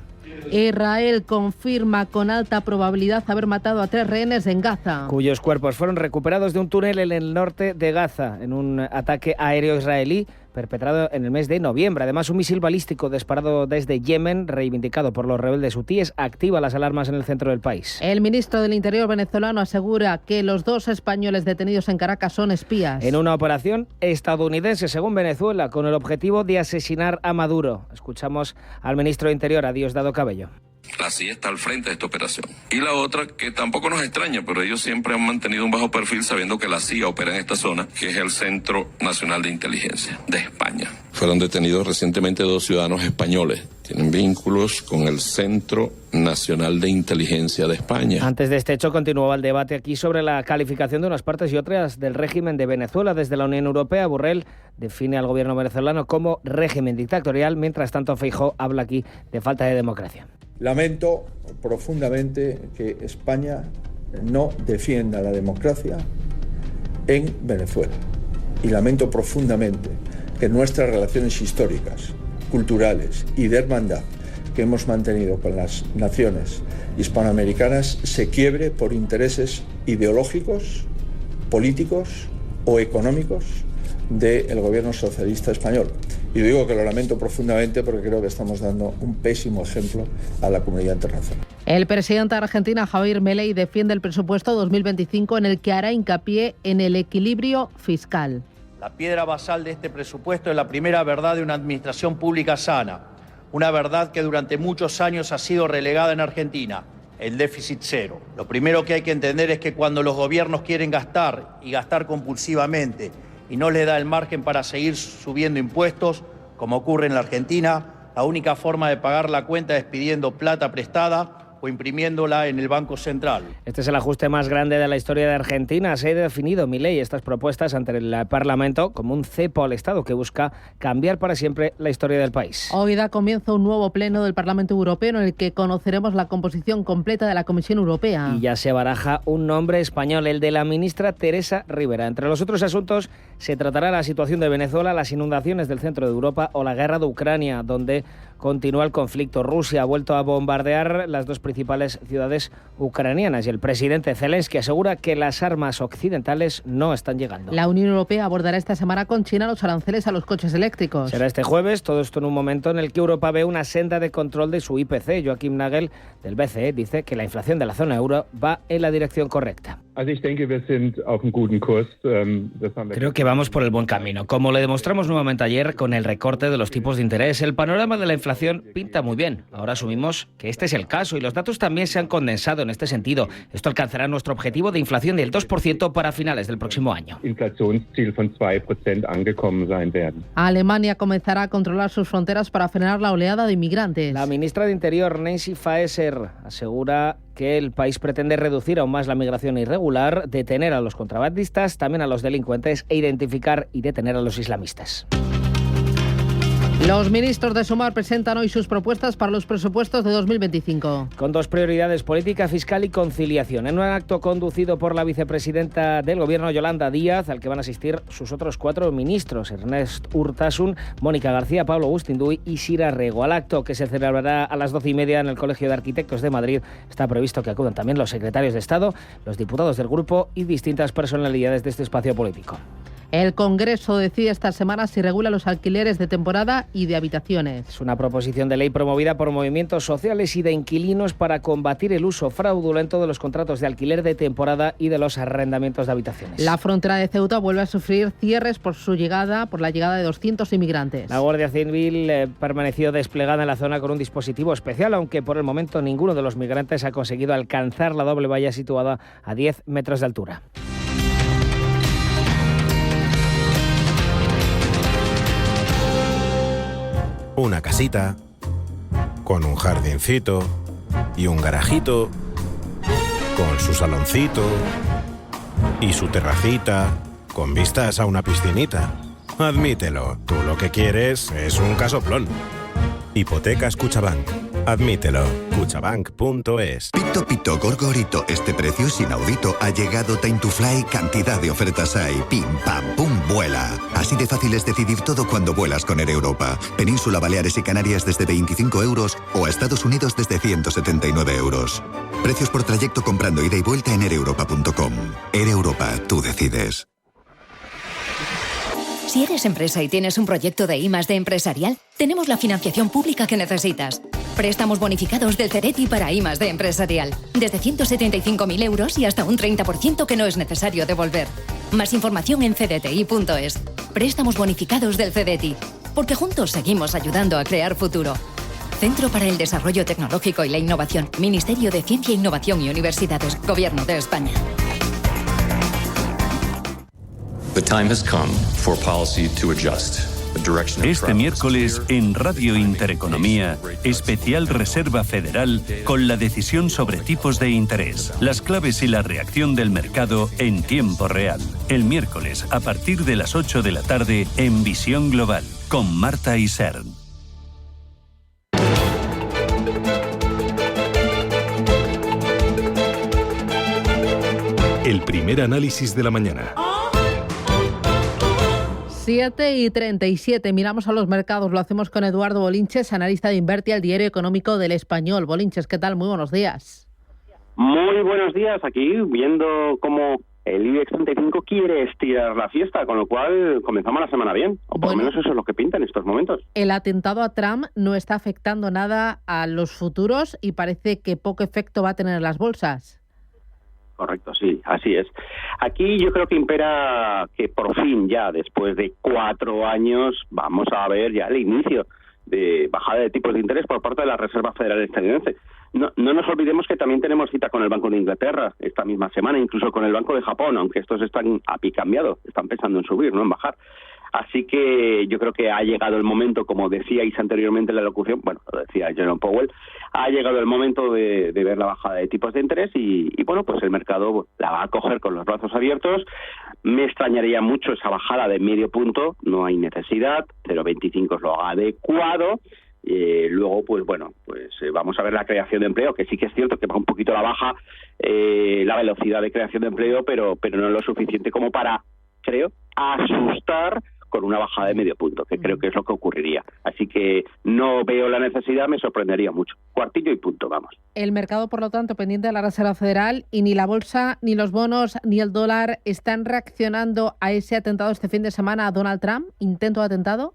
Israel confirma con alta probabilidad haber matado a 3 rehenes en Gaza, cuyos cuerpos fueron recuperados de un túnel en el norte de Gaza en un ataque aéreo israelí perpetrado en el mes de noviembre. Además, un misil balístico disparado desde Yemen, reivindicado por los rebeldes hutíes, activa las alarmas en el centro del país. El ministro del Interior venezolano asegura que los 2 españoles detenidos en Caracas son espías. En una operación estadounidense, según Venezuela, con el objetivo de asesinar a Maduro. Escuchamos al ministro de Interior, a Diosdado Cabello. La CIA está al frente de esta operación. Y la otra, que tampoco nos extraña, pero ellos siempre han mantenido un bajo perfil sabiendo que la CIA opera en esta zona, que es el Centro Nacional de Inteligencia de España. Fueron detenidos recientemente 2 ciudadanos españoles. Tienen vínculos con el Centro Nacional de Inteligencia de España. Antes de este hecho continuaba el debate aquí sobre la calificación de unas partes y otras del régimen de Venezuela. Desde la Unión Europea, Borrell define al gobierno venezolano como régimen dictatorial. Mientras tanto, Feijóo habla aquí de falta de democracia. Lamento profundamente que España no defienda la democracia en Venezuela. Y lamento profundamente que nuestras relaciones históricas, culturales y de hermandad que hemos mantenido con las naciones hispanoamericanas se quiebre por intereses ideológicos, políticos o económicos del gobierno socialista español. Y digo que lo lamento profundamente porque creo que estamos dando un pésimo ejemplo a la comunidad internacional. El presidente de Argentina, Javier Milei, defiende el presupuesto 2025 en el que hará hincapié en el equilibrio fiscal. La piedra basal de este presupuesto es la primera verdad de una administración pública sana, una verdad que durante muchos años ha sido relegada en Argentina, el déficit cero. Lo primero que hay que entender es que cuando los gobiernos quieren gastar y gastar compulsivamente y no les da el margen para seguir subiendo impuestos, como ocurre en la Argentina, la única forma de pagar la cuenta es pidiendo plata prestada o imprimiéndola en el Banco Central. Este es el ajuste más grande de la historia de Argentina. Se ha definido Milei estas propuestas ante el Parlamento como un cepo al Estado que busca cambiar para siempre la historia del país. Hoy da comienzo un nuevo pleno del Parlamento Europeo en el que conoceremos la composición completa de la Comisión Europea. Y ya se baraja un nombre español, el de la ministra Teresa Rivera. Entre los otros asuntos se tratará la situación de Venezuela, las inundaciones del centro de Europa o la guerra de Ucrania, donde continúa el conflicto. Rusia ha vuelto a bombardear las dos principales ciudades ucranianas y el presidente Zelensky asegura que las armas occidentales no están llegando. La Unión Europea abordará esta semana con China los aranceles a los coches eléctricos. Será este jueves, todo esto en un momento en el que Europa ve una senda de control de su IPC. Joachim Nagel, del BCE, dice que la inflación de la zona euro va en la dirección correcta. Creo que vamos por el buen camino. Como le demostramos nuevamente ayer con el recorte de los tipos de interés, el panorama de la inflación pinta muy bien. Ahora asumimos que este es el caso y los datos también se han condensado en este sentido. Esto alcanzará nuestro objetivo de inflación del 2% para finales del próximo año. Alemania comenzará a controlar sus fronteras para frenar la oleada de inmigrantes. La ministra de Interior, Nancy Faeser, asegura que el país pretende reducir aún más la migración irregular, detener a los contrabandistas, también a los delincuentes e identificar y detener a los islamistas. Los ministros de Sumar presentan hoy sus propuestas para los presupuestos de 2025. Con dos prioridades: política fiscal y conciliación. En un acto conducido por la vicepresidenta del Gobierno, Yolanda Díaz, al que van a asistir sus otros 4 ministros, Ernest Urtasun, Mónica García, Pablo Agustinduy y Sira Rego. Al acto, que se celebrará a las 12:30 en el Colegio de Arquitectos de Madrid, está previsto que acudan también los secretarios de Estado, los diputados del grupo y distintas personalidades de este espacio político. El Congreso decide esta semana si regula los alquileres de temporada y de habitaciones. Es una proposición de ley promovida por movimientos sociales y de inquilinos para combatir el uso fraudulento de los contratos de alquiler de temporada y de los arrendamientos de habitaciones. La frontera de Ceuta vuelve a sufrir cierres por la llegada de 200 inmigrantes. La Guardia Civil permaneció desplegada en la zona con un dispositivo especial, aunque por el momento ninguno de los migrantes ha conseguido alcanzar la doble valla situada a 10 metros de altura. Una casita, con un jardincito y un garajito, con su saloncito y su terracita, con vistas a una piscinita. Admítelo, tú lo que quieres es un casoplón. Hipotecas Cuchabank. Admítelo. Cuchabank.es. Pito Pito Gorgorito, este precio es inaudito. Ha llegado Time to Fly, cantidad de ofertas hay. Pim pam pum, vuela. Así de fácil es decidir todo cuando vuelas con Air Europa. Península, Baleares y Canarias desde 25 euros o a Estados Unidos desde 179 euros. Precios por trayecto comprando ida y vuelta en aereuropa.com. Air Europa, tú decides. Si eres empresa y tienes un proyecto de I+D empresarial, tenemos la financiación pública que necesitas. Préstamos bonificados del CEDETI para I+D empresarial. Desde 175.000 euros y hasta un 30% que no es necesario devolver. Más información en cdti.es. Préstamos bonificados del CEDETI. Porque juntos seguimos ayudando a crear futuro. Centro para el Desarrollo Tecnológico y la Innovación. Ministerio de Ciencia, Innovación y Universidades. Gobierno de España. Este miércoles en Radio Intereconomía, especial Reserva Federal con la decisión sobre tipos de interés, las claves y la reacción del mercado en tiempo real. El miércoles a partir de las 8 de la tarde en Visión Global con Marta Isern. El primer análisis de la mañana. 7:37. Miramos a los mercados. Lo hacemos con Eduardo Bolinches, analista de Invertia, el diario económico del Español. Bolinches, ¿qué tal? Muy buenos días. Muy buenos días. Aquí viendo cómo el IBEX 35 quiere estirar la fiesta, con lo cual comenzamos la semana bien. O por lo menos eso es lo que pinta en estos momentos. El atentado a Trump no está afectando nada a los futuros y parece que poco efecto va a tener en las bolsas. Correcto, sí, así es. Aquí yo creo que impera que por fin ya, después de 4 años, vamos a ver ya el inicio de bajada de tipos de interés por parte de la Reserva Federal estadounidense. No nos olvidemos que también tenemos cita con el Banco de Inglaterra esta misma semana, incluso con el Banco de Japón, aunque estos están apicambiados, están pensando en subir, no en bajar. Así que yo creo que ha llegado el momento, como decíais anteriormente en la locución, bueno, lo decía Jerome Powell, ha llegado el momento de ver la bajada de tipos de interés y bueno, pues el mercado la va a coger con los brazos abiertos. Me extrañaría mucho esa bajada de medio punto, no hay necesidad, 0,25 es lo adecuado. Luego, pues bueno, vamos a ver la creación de empleo, que sí que es cierto que va un poquito a la baja la velocidad de creación de empleo, pero no es lo suficiente como para, creo, asustar con una bajada de medio punto, que creo que es lo que ocurriría. Así que no veo la necesidad, me sorprendería mucho. Cuartillo y punto, vamos. El mercado, por lo tanto, pendiente de la Reserva Federal, y ni la bolsa, ni los bonos, ni el dólar están reaccionando a ese atentado este fin de semana a Donald Trump, intento de atentado.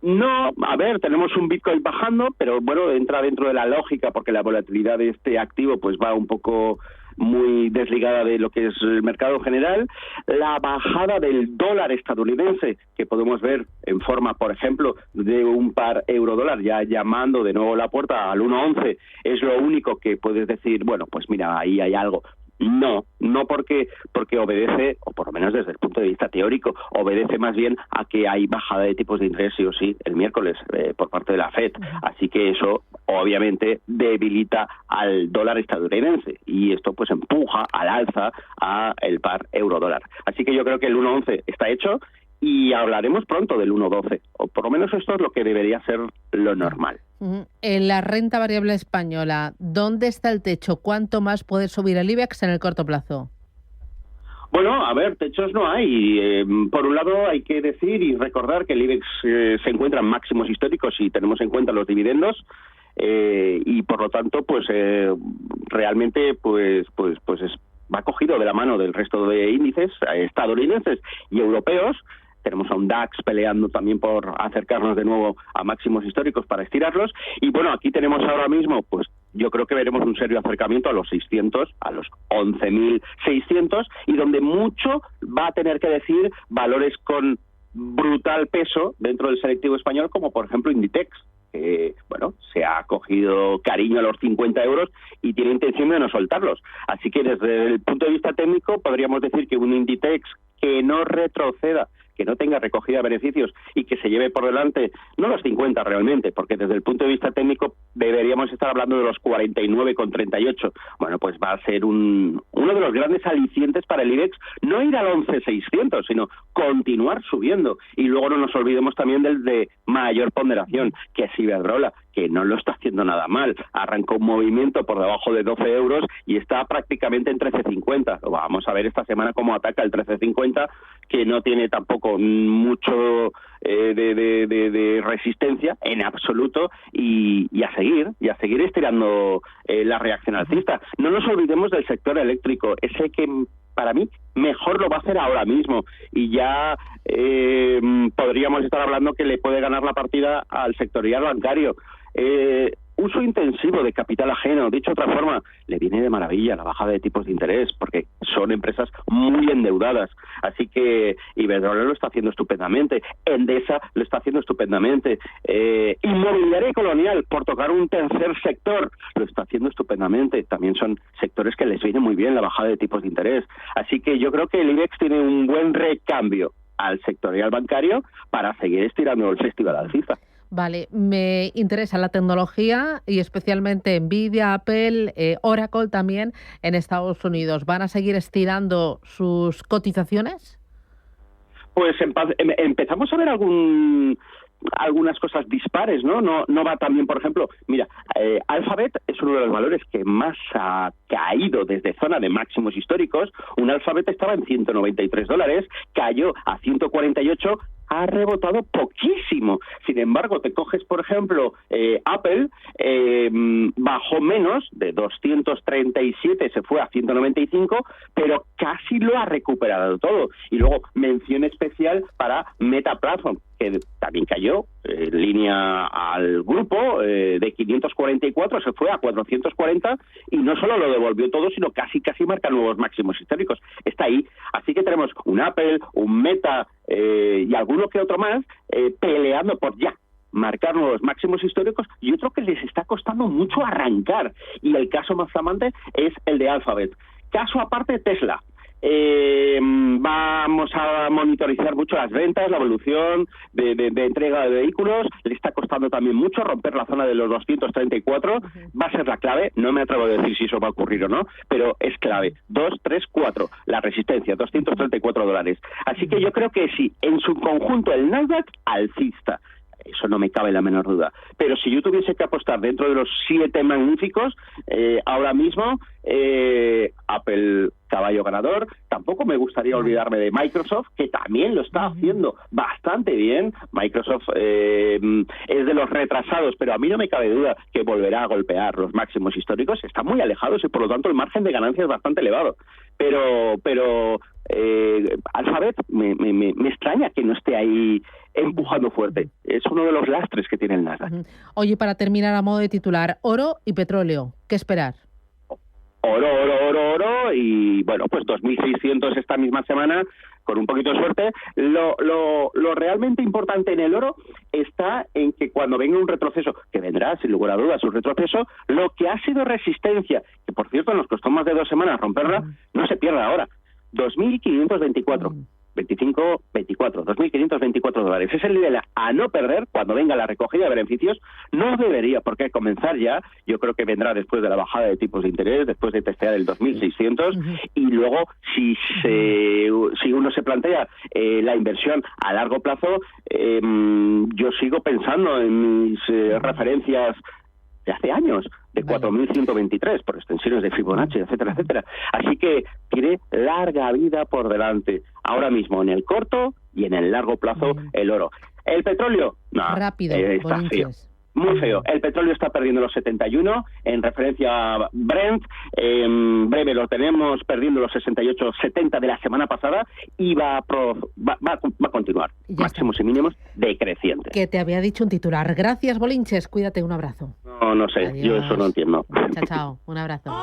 No, a ver, tenemos un Bitcoin bajando, pero bueno, entra dentro de la lógica porque la volatilidad de este activo pues va un poco muy desligada de lo que es el mercado en general. La bajada del dólar estadounidense, que podemos ver en forma, por ejemplo, de un par euro-dólar, ya llamando de nuevo la puerta al 1.11, es lo único que puedes decir, bueno, pues mira, ahí hay algo. No porque obedece, o por lo menos desde el punto de vista teórico, obedece más bien a que hay bajada de tipos de interés sí o sí el miércoles por parte de la FED. Así que eso obviamente debilita al dólar estadounidense y esto pues empuja al alza a el par euro-dólar. Así que yo creo que el 1.11 está hecho y hablaremos pronto del 1.12, o por lo menos esto es lo que debería ser lo normal. En la renta variable española, ¿dónde está el techo? ¿Cuánto más puede subir el IBEX en el corto plazo? Bueno, a ver, techos no hay. Por un lado hay que decir y recordar que el IBEX se encuentra en máximos históricos si tenemos en cuenta los dividendos y por lo tanto pues realmente pues va cogido de la mano del resto de índices estadounidenses y europeos. Tenemos a un DAX peleando también por acercarnos de nuevo a máximos históricos para estirarlos. Y bueno, aquí tenemos ahora mismo, pues yo creo que veremos un serio acercamiento a los 600, a los 11.600, y donde mucho va a tener que decir valores con brutal peso dentro del selectivo español, como por ejemplo Inditex, que bueno, se ha cogido cariño a los 50 euros y tiene intención de no soltarlos. Así que desde el punto de vista técnico podríamos decir que un Inditex que no retroceda, que no tenga recogida de beneficios y que se lleve por delante, no los 50 realmente, porque desde el punto de vista técnico deberíamos estar hablando de los 49,38. Bueno, pues va a ser uno de los grandes alicientes para el IBEX, no ir al 11.600, sino continuar subiendo. Y luego no nos olvidemos también del de mayor ponderación, que es Iberdrola, que no lo está haciendo nada mal. Arrancó un movimiento por debajo de 12 euros y está prácticamente en 13.50. Vamos a ver esta semana cómo ataca el 13.50, que no tiene tampoco mucho de resistencia en absoluto, y a seguir estirando la reacción alcista. No nos olvidemos del sector eléctrico, ese que para mí mejor lo va a hacer ahora mismo, y ya podríamos estar hablando que le puede ganar la partida al sectorial bancario. Uso intensivo de capital ajeno, dicho de otra forma, le viene de maravilla la bajada de tipos de interés, porque son empresas muy endeudadas. Así que Iberdrola lo está haciendo estupendamente, Endesa lo está haciendo estupendamente, Inmobiliaria y Colonial, por tocar un tercer sector, lo está haciendo estupendamente. También son sectores que les viene muy bien la bajada de tipos de interés. Así que yo creo que el IBEX tiene un buen recambio al sectorial bancario para seguir estirando el festival alcista. Vale, me interesa la tecnología y especialmente Nvidia, Apple, Oracle también en Estados Unidos. ¿Van a seguir estirando sus cotizaciones? Pues empezamos a ver algunas cosas dispares, ¿no? No va tan bien, por ejemplo, mira, Alphabet es uno de los valores que más ha caído desde zona de máximos históricos. Un Alphabet estaba en $193, cayó a 148, ha rebotado poquísimo. Sin embargo, te coges, por ejemplo, Apple, bajó menos, de 237 se fue a 195, pero casi lo ha recuperado todo. Y luego, mención especial para Meta Platform, que también cayó, línea al grupo, de 544 se fue a 440, y no solo lo devolvió todo, sino casi marca nuevos máximos históricos. Está ahí. Así que tenemos un Apple, un Meta y alguno que otro más peleando por ya marcar nuevos máximos históricos, y otro que les está costando mucho arrancar. Y el caso más flamante es el de Alphabet. Caso aparte, Tesla. Vamos a monitorizar mucho las ventas, la evolución de entrega de vehículos. Le está costando también mucho romper la zona de los 234. Va a ser la clave. No me atrevo a decir si eso va a ocurrir o no, pero es clave. 234, la resistencia, $234. Así que yo creo que sí, en su conjunto el Nasdaq alcista. Eso no me cabe la menor duda. Pero si yo tuviese que apostar dentro de los 7 magníficos, ahora mismo, Apple, caballo ganador. Tampoco me gustaría olvidarme de Microsoft, que también lo está haciendo bastante bien. Microsoft es de los retrasados, pero a mí no me cabe duda que volverá a golpear los máximos históricos. Están muy alejados y por lo tanto el margen de ganancia es bastante elevado. Pero Alphabet me extraña que no esté ahí empujando fuerte. Es uno de los lastres que tiene el Nasdaq. Oye, para terminar a modo de titular, oro y petróleo, ¿qué esperar? Oro y bueno, pues 2.600 esta misma semana, con un poquito de suerte. Lo realmente importante en el oro está en que cuando venga un retroceso, que vendrá sin lugar a dudas un retroceso, lo que ha sido resistencia, que por cierto nos costó más de 2 semanas romperla, no se pierda ahora. 2.524. 2.524 dólares. Es el nivel a no perder cuando venga la recogida de beneficios. No debería por qué comenzar ya. Yo creo que vendrá después de la bajada de tipos de interés, después de testear el 2.600 y luego si uno se plantea la inversión a largo plazo, yo sigo pensando en mis referencias de hace años, de 4.123 por extensiones de Fibonacci, etcétera, etcétera. Así que tiene larga vida por delante. Ahora mismo en el corto y en el largo plazo el oro. El petróleo, no, rápido, está feo. Muy feo. El petróleo está perdiendo los 71 en referencia a Brent. En breve lo tenemos perdiendo los 68-70 de la semana pasada y va a continuar. Máximos y mínimos decrecientes. Que te había dicho un titular. Gracias, Bolinches. Cuídate, un abrazo. No sé. Adiós. Yo eso no entiendo. Chao. Un abrazo.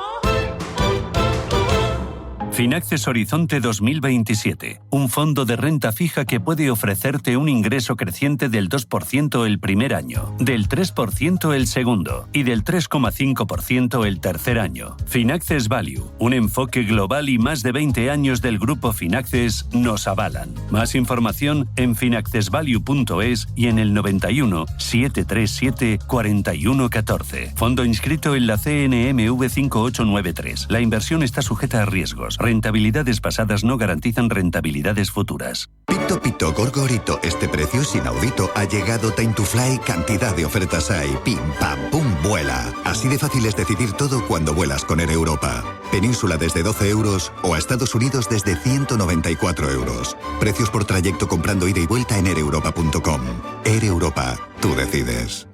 Finaccess Horizonte 2027, un fondo de renta fija que puede ofrecerte un ingreso creciente del 2% el primer año, del 3% el segundo y del 3,5% el tercer año. Finaccess Value, un enfoque global y más de 20 años del grupo Finaccess nos avalan. Más información en finaccessvalue.es y en el 91 737 4114. Fondo inscrito en la CNMV 5893. La inversión está sujeta a riesgos. Rentabilidades pasadas no garantizan rentabilidades futuras. Pito, Gorgorito, este precio es inaudito. Ha llegado Time to Fly, cantidad de ofertas hay. Pim, pam, pum, vuela. Así de fácil es decidir todo cuando vuelas con Air Europa. Península desde 12 euros o a Estados Unidos desde 194 euros. Precios por trayecto comprando ida y vuelta en aereuropa.com. Air Europa, tú decides.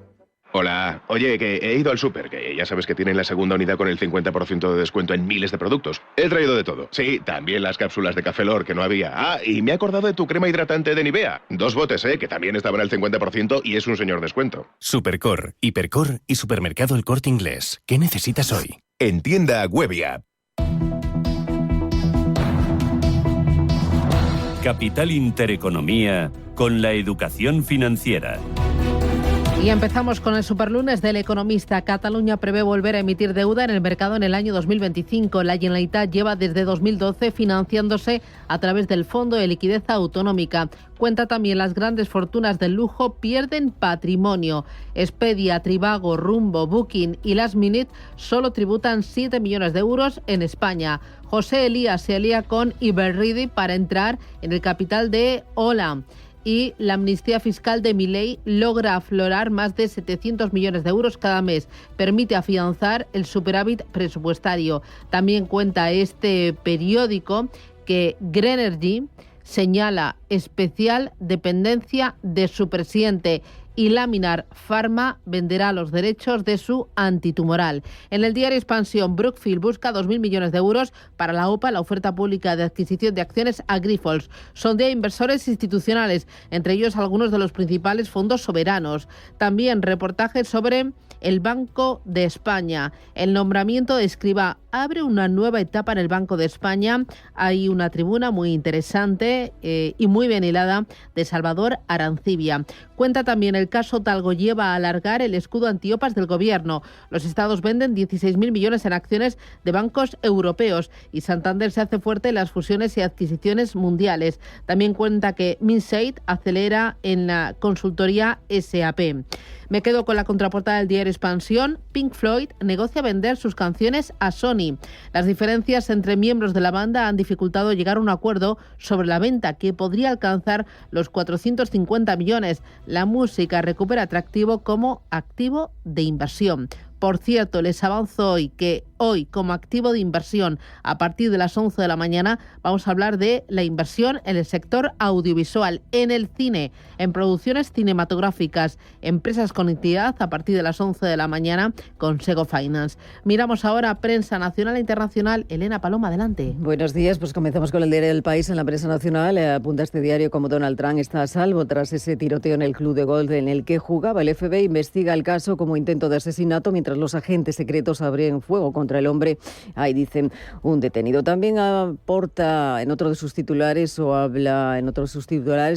Hola. Oye, que he ido al súper, que ya sabes que tienen la segunda unidad con el 50% de descuento en miles de productos. He traído de todo. Sí, también las cápsulas de Café Lor, que no había. Ah, y me he acordado de tu crema hidratante de Nivea. 2 botes, que también estaban al 50% y es un señor descuento. Supercor, Hipercor y Supermercado El Corte Inglés. ¿Qué necesitas hoy? En tienda web y app. Capital Intereconomía con la educación financiera. Y empezamos con el superlunes del Economista. Cataluña prevé volver a emitir deuda en el mercado en el año 2025. La Generalitat lleva desde 2012 financiándose a través del Fondo de Liquidez Autonómica. Cuenta también las grandes fortunas del lujo pierden patrimonio. Expedia, Trivago, Rumbo, Booking y Last Minute solo tributan 7 millones de euros en España. José Elías se alía con Iberridi para entrar en el capital de Ola. Y la amnistía fiscal de Milei logra aflorar más de 700 millones de euros cada mes. Permite afianzar el superávit presupuestario. También cuenta este periódico que Grenergy señala especial dependencia de su presidente y Laminar Pharma venderá los derechos de su antitumoral. En el diario Expansión, Brookfield busca 2.000 millones de euros para la OPA, la oferta pública de adquisición de acciones a Grifols. Sondea inversores institucionales, entre ellos algunos de los principales fondos soberanos. También reportajes sobre el Banco de España. El nombramiento de Escrivá abre una nueva etapa en el Banco de España. Hay una tribuna muy interesante y muy bien hilada de Salvador Arancibia. Cuenta también el caso Talgo lleva a alargar el escudo antiopas del gobierno. Los estados venden 16.000 millones en acciones de bancos europeos y Santander se hace fuerte en las fusiones y adquisiciones mundiales. También cuenta que Minsait acelera en la consultoría SAP. Me quedo con la contraportada del diario Expansión. Pink Floyd negocia vender sus canciones a Sony. Las diferencias entre miembros de la banda han dificultado llegar a un acuerdo sobre la venta, que podría alcanzar los 450 millones. La música recupera atractivo como activo de inversión. Por cierto, les avanzo hoy que hoy, como activo de inversión, a partir de las 11 de la mañana, vamos a hablar de la inversión en el sector audiovisual, en el cine, en producciones cinematográficas, empresas con entidad, a partir de las 11 de la mañana, con Sego Finance. Miramos ahora prensa nacional e internacional. Elena Paloma, adelante. Buenos días, pues comenzamos con el diario del País. En la prensa nacional apunta este diario como Donald Trump está a salvo tras ese tiroteo en el club de golf en el que jugaba. El FBI investiga el caso como intento de asesinato mientras los agentes secretos abren fuego contra el hombre. Ahí dicen un detenido. También aporta en otro de sus titulares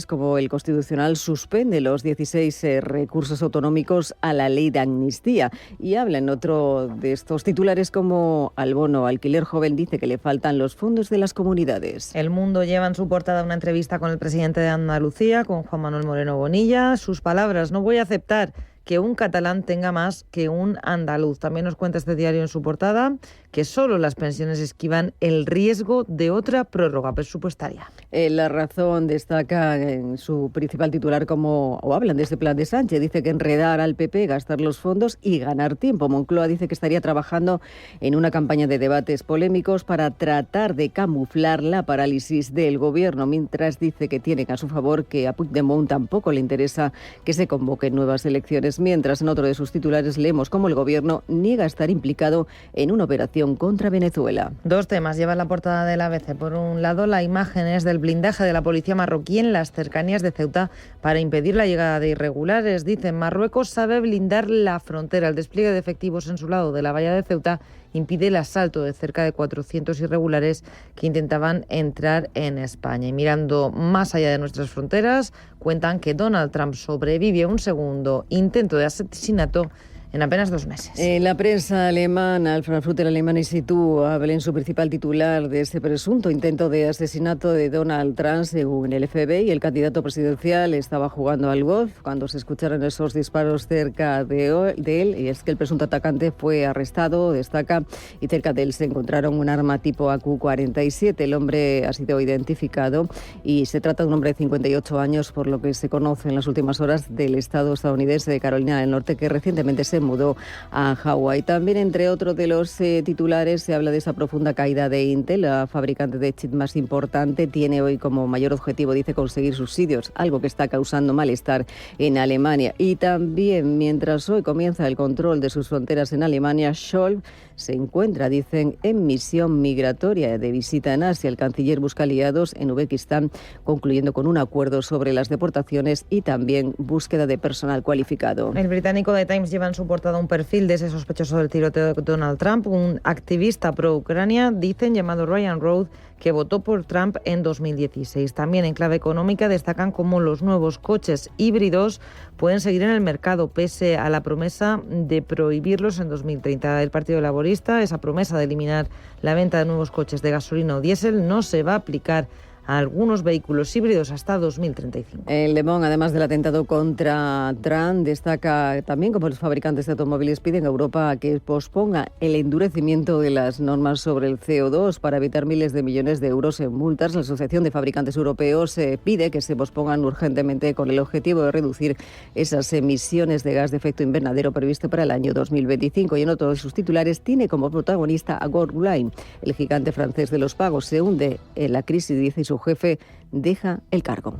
como el Constitucional suspende los 16 recursos autonómicos a la ley de amnistía. Y habla en otro de estos titulares como al bono alquiler joven, dice que le faltan los fondos de las comunidades. El Mundo lleva en su portada una entrevista con el presidente de Andalucía, con Juan Manuel Moreno Bonilla. Sus palabras: no voy a aceptar que un catalán tenga más que un andaluz. También nos cuenta este diario en su portada que solo las pensiones esquivan el riesgo de otra prórroga presupuestaria. La Razón destaca en su principal titular hablan de este plan de Sánchez. Dice que enredar al PP, gastar los fondos y ganar tiempo. Moncloa dice que estaría trabajando en una campaña de debates polémicos para tratar de camuflar la parálisis del gobierno, mientras dice que tienen a su favor que a Puigdemont tampoco le interesa que se convoquen nuevas elecciones. Mientras en otro de sus titulares leemos cómo el gobierno niega estar implicado en una operación contra Venezuela. Dos temas llevan la portada del ABC. Por un lado, la imagen es del blindaje de la policía marroquí en las cercanías de Ceuta para impedir la llegada de irregulares. Dicen, Marruecos sabe blindar la frontera. El despliegue de efectivos en su lado de la valla de Ceuta impide el asalto de cerca de 400 irregulares que intentaban entrar en España. Y mirando más allá de nuestras fronteras, cuentan que Donald Trump sobrevive a un segundo intento de asesinato en apenas 2 meses. En la prensa alemana, el Frankfurter Allgemeine Zeitung habla en su principal titular de este presunto intento de asesinato de Donald Trump. Según el FBI, el candidato presidencial estaba jugando al golf cuando se escucharon esos disparos cerca de él, y es que el presunto atacante fue arrestado, destaca, y cerca de él se encontraron un arma tipo AQ-47. El hombre ha sido identificado y se trata de un hombre de 58 años, por lo que se conoce en las últimas horas, del estado estadounidense de Carolina del Norte, que recientemente se mudó a Hawái. También, entre otros de los titulares, se habla de esa profunda caída de Intel. La fabricante de chips más importante tiene hoy como mayor objetivo, dice, conseguir subsidios, algo que está causando malestar en Alemania. Y también, mientras hoy comienza el control de sus fronteras en Alemania, Scholz se encuentra, dicen, en misión migratoria de visita en Asia. El canciller busca aliados en Uzbekistán, concluyendo con un acuerdo sobre las deportaciones y también búsqueda de personal cualificado. El británico The Times lleva en su portada un perfil de ese sospechoso del tiroteo de Donald Trump, un activista pro-Ucrania, dicen, llamado Ryan Road, que votó por Trump en 2016. También en clave económica destacan cómo los nuevos coches híbridos pueden seguir en el mercado pese a la promesa de prohibirlos en 2030. El Partido Laborista, esa promesa de eliminar la venta de nuevos coches de gasolina o diésel, no se va a aplicar a algunos vehículos híbridos hasta 2035. El Le Monde, además del atentado contra Trump, destaca también cómo los fabricantes de automóviles piden a Europa que posponga el endurecimiento de las normas sobre el CO2 para evitar miles de millones de euros en multas. La Asociación de Fabricantes Europeos pide que se pospongan urgentemente con el objetivo de reducir esas emisiones de gas de efecto invernadero previsto para el año 2025. Y en otro de sus titulares tiene como protagonista a Worldline. El gigante francés de los pagos se hunde en la crisis, dice, y su jefe deja el cargo.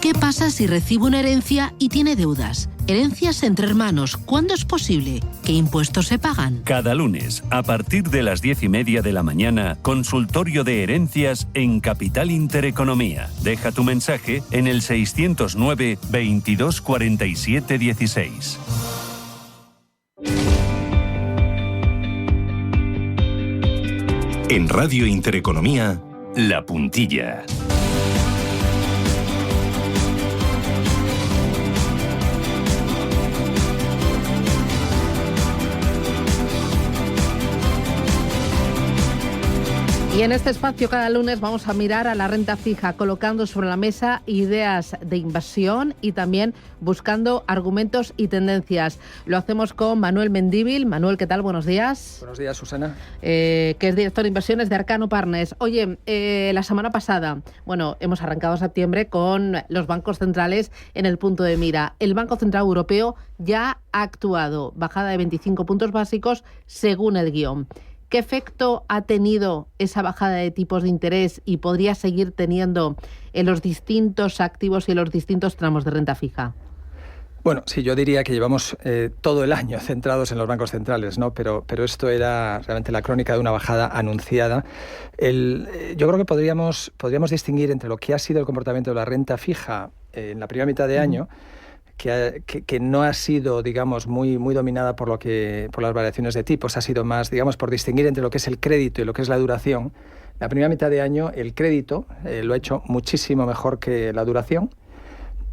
¿Qué pasa si recibe una herencia y tiene deudas? Herencias entre hermanos, ¿cuándo es posible? ¿Qué impuestos se pagan? Cada lunes, a partir de las 10:30 de la mañana, consultorio de herencias en Capital Intereconomía. Deja tu mensaje en el 609 22 47 16. En Radio Intereconomía, La Puntilla. Y en este espacio cada lunes vamos a mirar a la renta fija, colocando sobre la mesa ideas de inversión y también buscando argumentos y tendencias. Lo hacemos con Manuel Mendívil. Manuel, ¿qué tal? Buenos días. Buenos días, Susana. Que es director de inversiones de Arcano Partners. Oye, la semana pasada, hemos arrancado septiembre con los bancos centrales en el punto de mira. El Banco Central Europeo ya ha actuado, bajada de 25 puntos básicos según el guión. ¿Qué efecto ha tenido esa bajada de tipos de interés y podría seguir teniendo en los distintos activos y en los distintos tramos de renta fija? Bueno, sí, yo diría que llevamos todo el año centrados en los bancos centrales, ¿no? Pero esto era realmente la crónica de una bajada anunciada. Yo creo que podríamos distinguir entre lo que ha sido el comportamiento de la renta fija en la primera mitad de año, que no ha sido, digamos, muy dominada por las variaciones de tipos, ha sido más, digamos, por distinguir entre lo que es el crédito y lo que es la duración. La primera mitad de año el crédito lo ha hecho muchísimo mejor que la duración,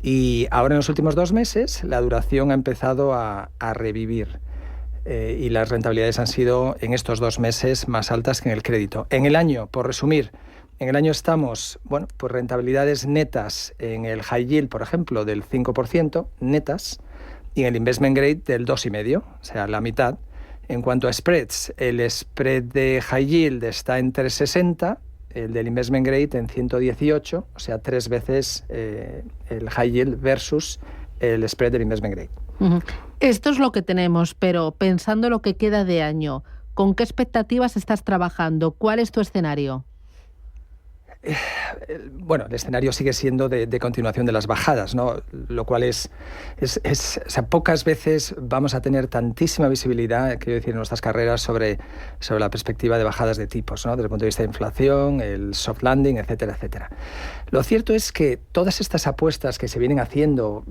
y ahora en los últimos 2 meses la duración ha empezado a revivir y las rentabilidades han sido en estos 2 meses más altas que en el crédito. En el año, por resumir, en el año estamos, pues rentabilidades netas en el high yield, por ejemplo, del 5% netas, y en el investment grade del 2,5%, o sea, la mitad. En cuanto a spreads, el spread de high yield está en 3,60, el del investment grade en 118, o sea, 3 veces el high yield versus el spread del investment grade. Uh-huh. Esto es lo que tenemos, pero pensando lo que queda de año, ¿con qué expectativas estás trabajando? ¿Cuál es tu escenario? Bueno, el escenario sigue siendo de continuación de las bajadas, ¿no? Lo cual o sea, pocas veces vamos a tener tantísima visibilidad, quiero decir, en nuestras carreras sobre la perspectiva de bajadas de tipos, ¿no? Desde el punto de vista de inflación, el soft landing, etcétera, etcétera. Lo cierto es que todas estas apuestas que se vienen haciendo,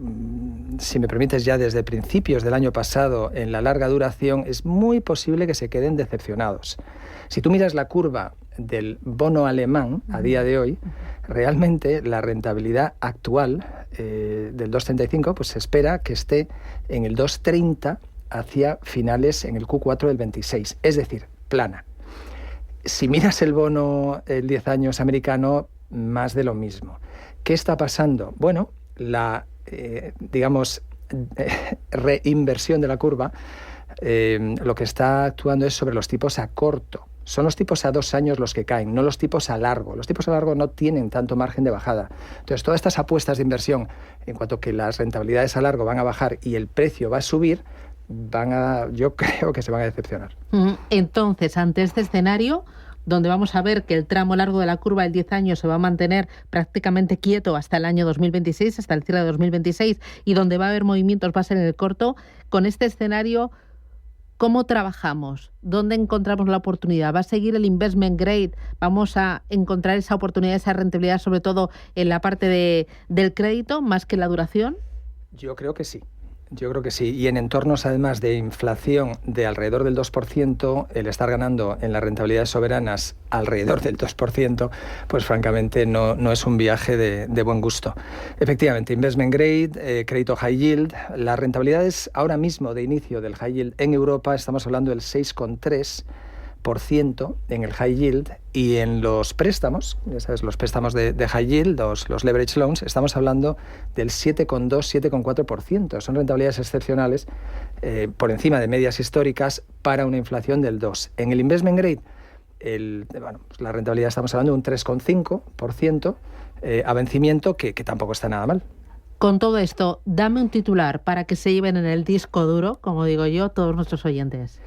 si me permites, ya desde principios del año pasado en la larga duración, es muy posible que se queden decepcionados. Si tú miras la curva del bono alemán a día de hoy, realmente la rentabilidad actual del 2,35 pues se espera que esté en el 2,30 hacia finales en el Q4 del 26, es decir, plana. Si miras el bono, el 10 años americano, más de lo mismo. ¿Qué está pasando? Bueno, la, reinversión de la curva, lo que está actuando es sobre los tipos a corto. Son los tipos a 2 años los que caen, no los tipos a largo. Los tipos a largo no tienen tanto margen de bajada. Entonces, todas estas apuestas de inversión, en cuanto que las rentabilidades a largo van a bajar y el precio va a subir, yo creo que se van a decepcionar. Entonces, ante este escenario, donde vamos a ver que el tramo largo de la curva del 10 años se va a mantener prácticamente quieto hasta el año 2026, hasta el cierre de 2026, y donde va a haber movimientos va a ser en el corto, con este escenario, ¿cómo trabajamos? ¿Dónde encontramos la oportunidad? ¿Va a seguir el investment grade? ¿Vamos a encontrar esa oportunidad, esa rentabilidad, sobre todo en la parte del crédito, más que en la duración? Yo creo que sí. Y en entornos, además, de inflación de alrededor del 2%, el estar ganando en las rentabilidades soberanas alrededor del 2%, pues francamente no es un viaje de buen gusto. Efectivamente, investment grade, crédito high yield, las rentabilidades ahora mismo de inicio del high yield en Europa, estamos hablando del 6,3% en el high yield, y en los préstamos, ya sabes, los préstamos de high yield, los leverage loans, estamos hablando del 7,2, 7,4%. Son rentabilidades excepcionales por encima de medias históricas para una inflación del 2%. En el investment grade, pues la rentabilidad estamos hablando de un 3,5% a vencimiento, que tampoco está nada mal. Con todo esto, dame un titular para que se lleven en el disco duro, como digo yo, todos nuestros oyentes.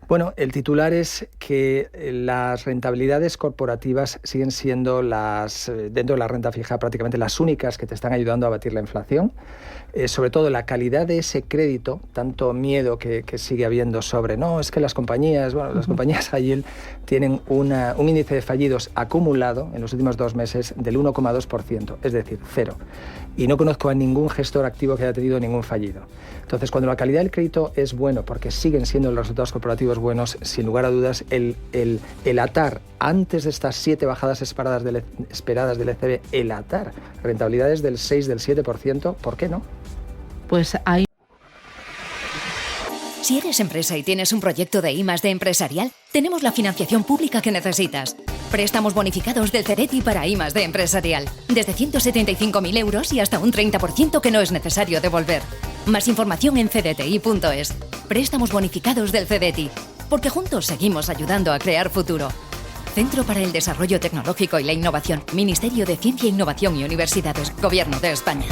Bueno, el titular es que las rentabilidades corporativas siguen siendo dentro de la renta fija, prácticamente las únicas que te están ayudando a batir la inflación. Sobre todo la calidad de ese crédito, tanto miedo que sigue habiendo sobre, es que las compañías high yield tienen un índice de fallidos acumulado en los últimos 2 meses del 1,2%, es decir, 0. Y no conozco a ningún gestor activo que haya tenido ningún fallido. Entonces, cuando la calidad del crédito es bueno, porque siguen siendo los resultados corporativos buenos, sin lugar a dudas, el atar, antes de estas 7 bajadas esperadas del ECB, el atar rentabilidades del 6, del 7%, ¿por qué no? Pues hay. Si eres empresa y tienes un proyecto de I+D empresarial, tenemos la financiación pública que necesitas. Préstamos bonificados del CEDETI para I+D empresarial. Desde 175.000 euros y hasta un 30% que no es necesario devolver. Más información en cdti.es. Préstamos bonificados del CEDETI. Porque juntos seguimos ayudando a crear futuro. Centro para el Desarrollo Tecnológico y la Innovación. Ministerio de Ciencia, Innovación y Universidades. Gobierno de España.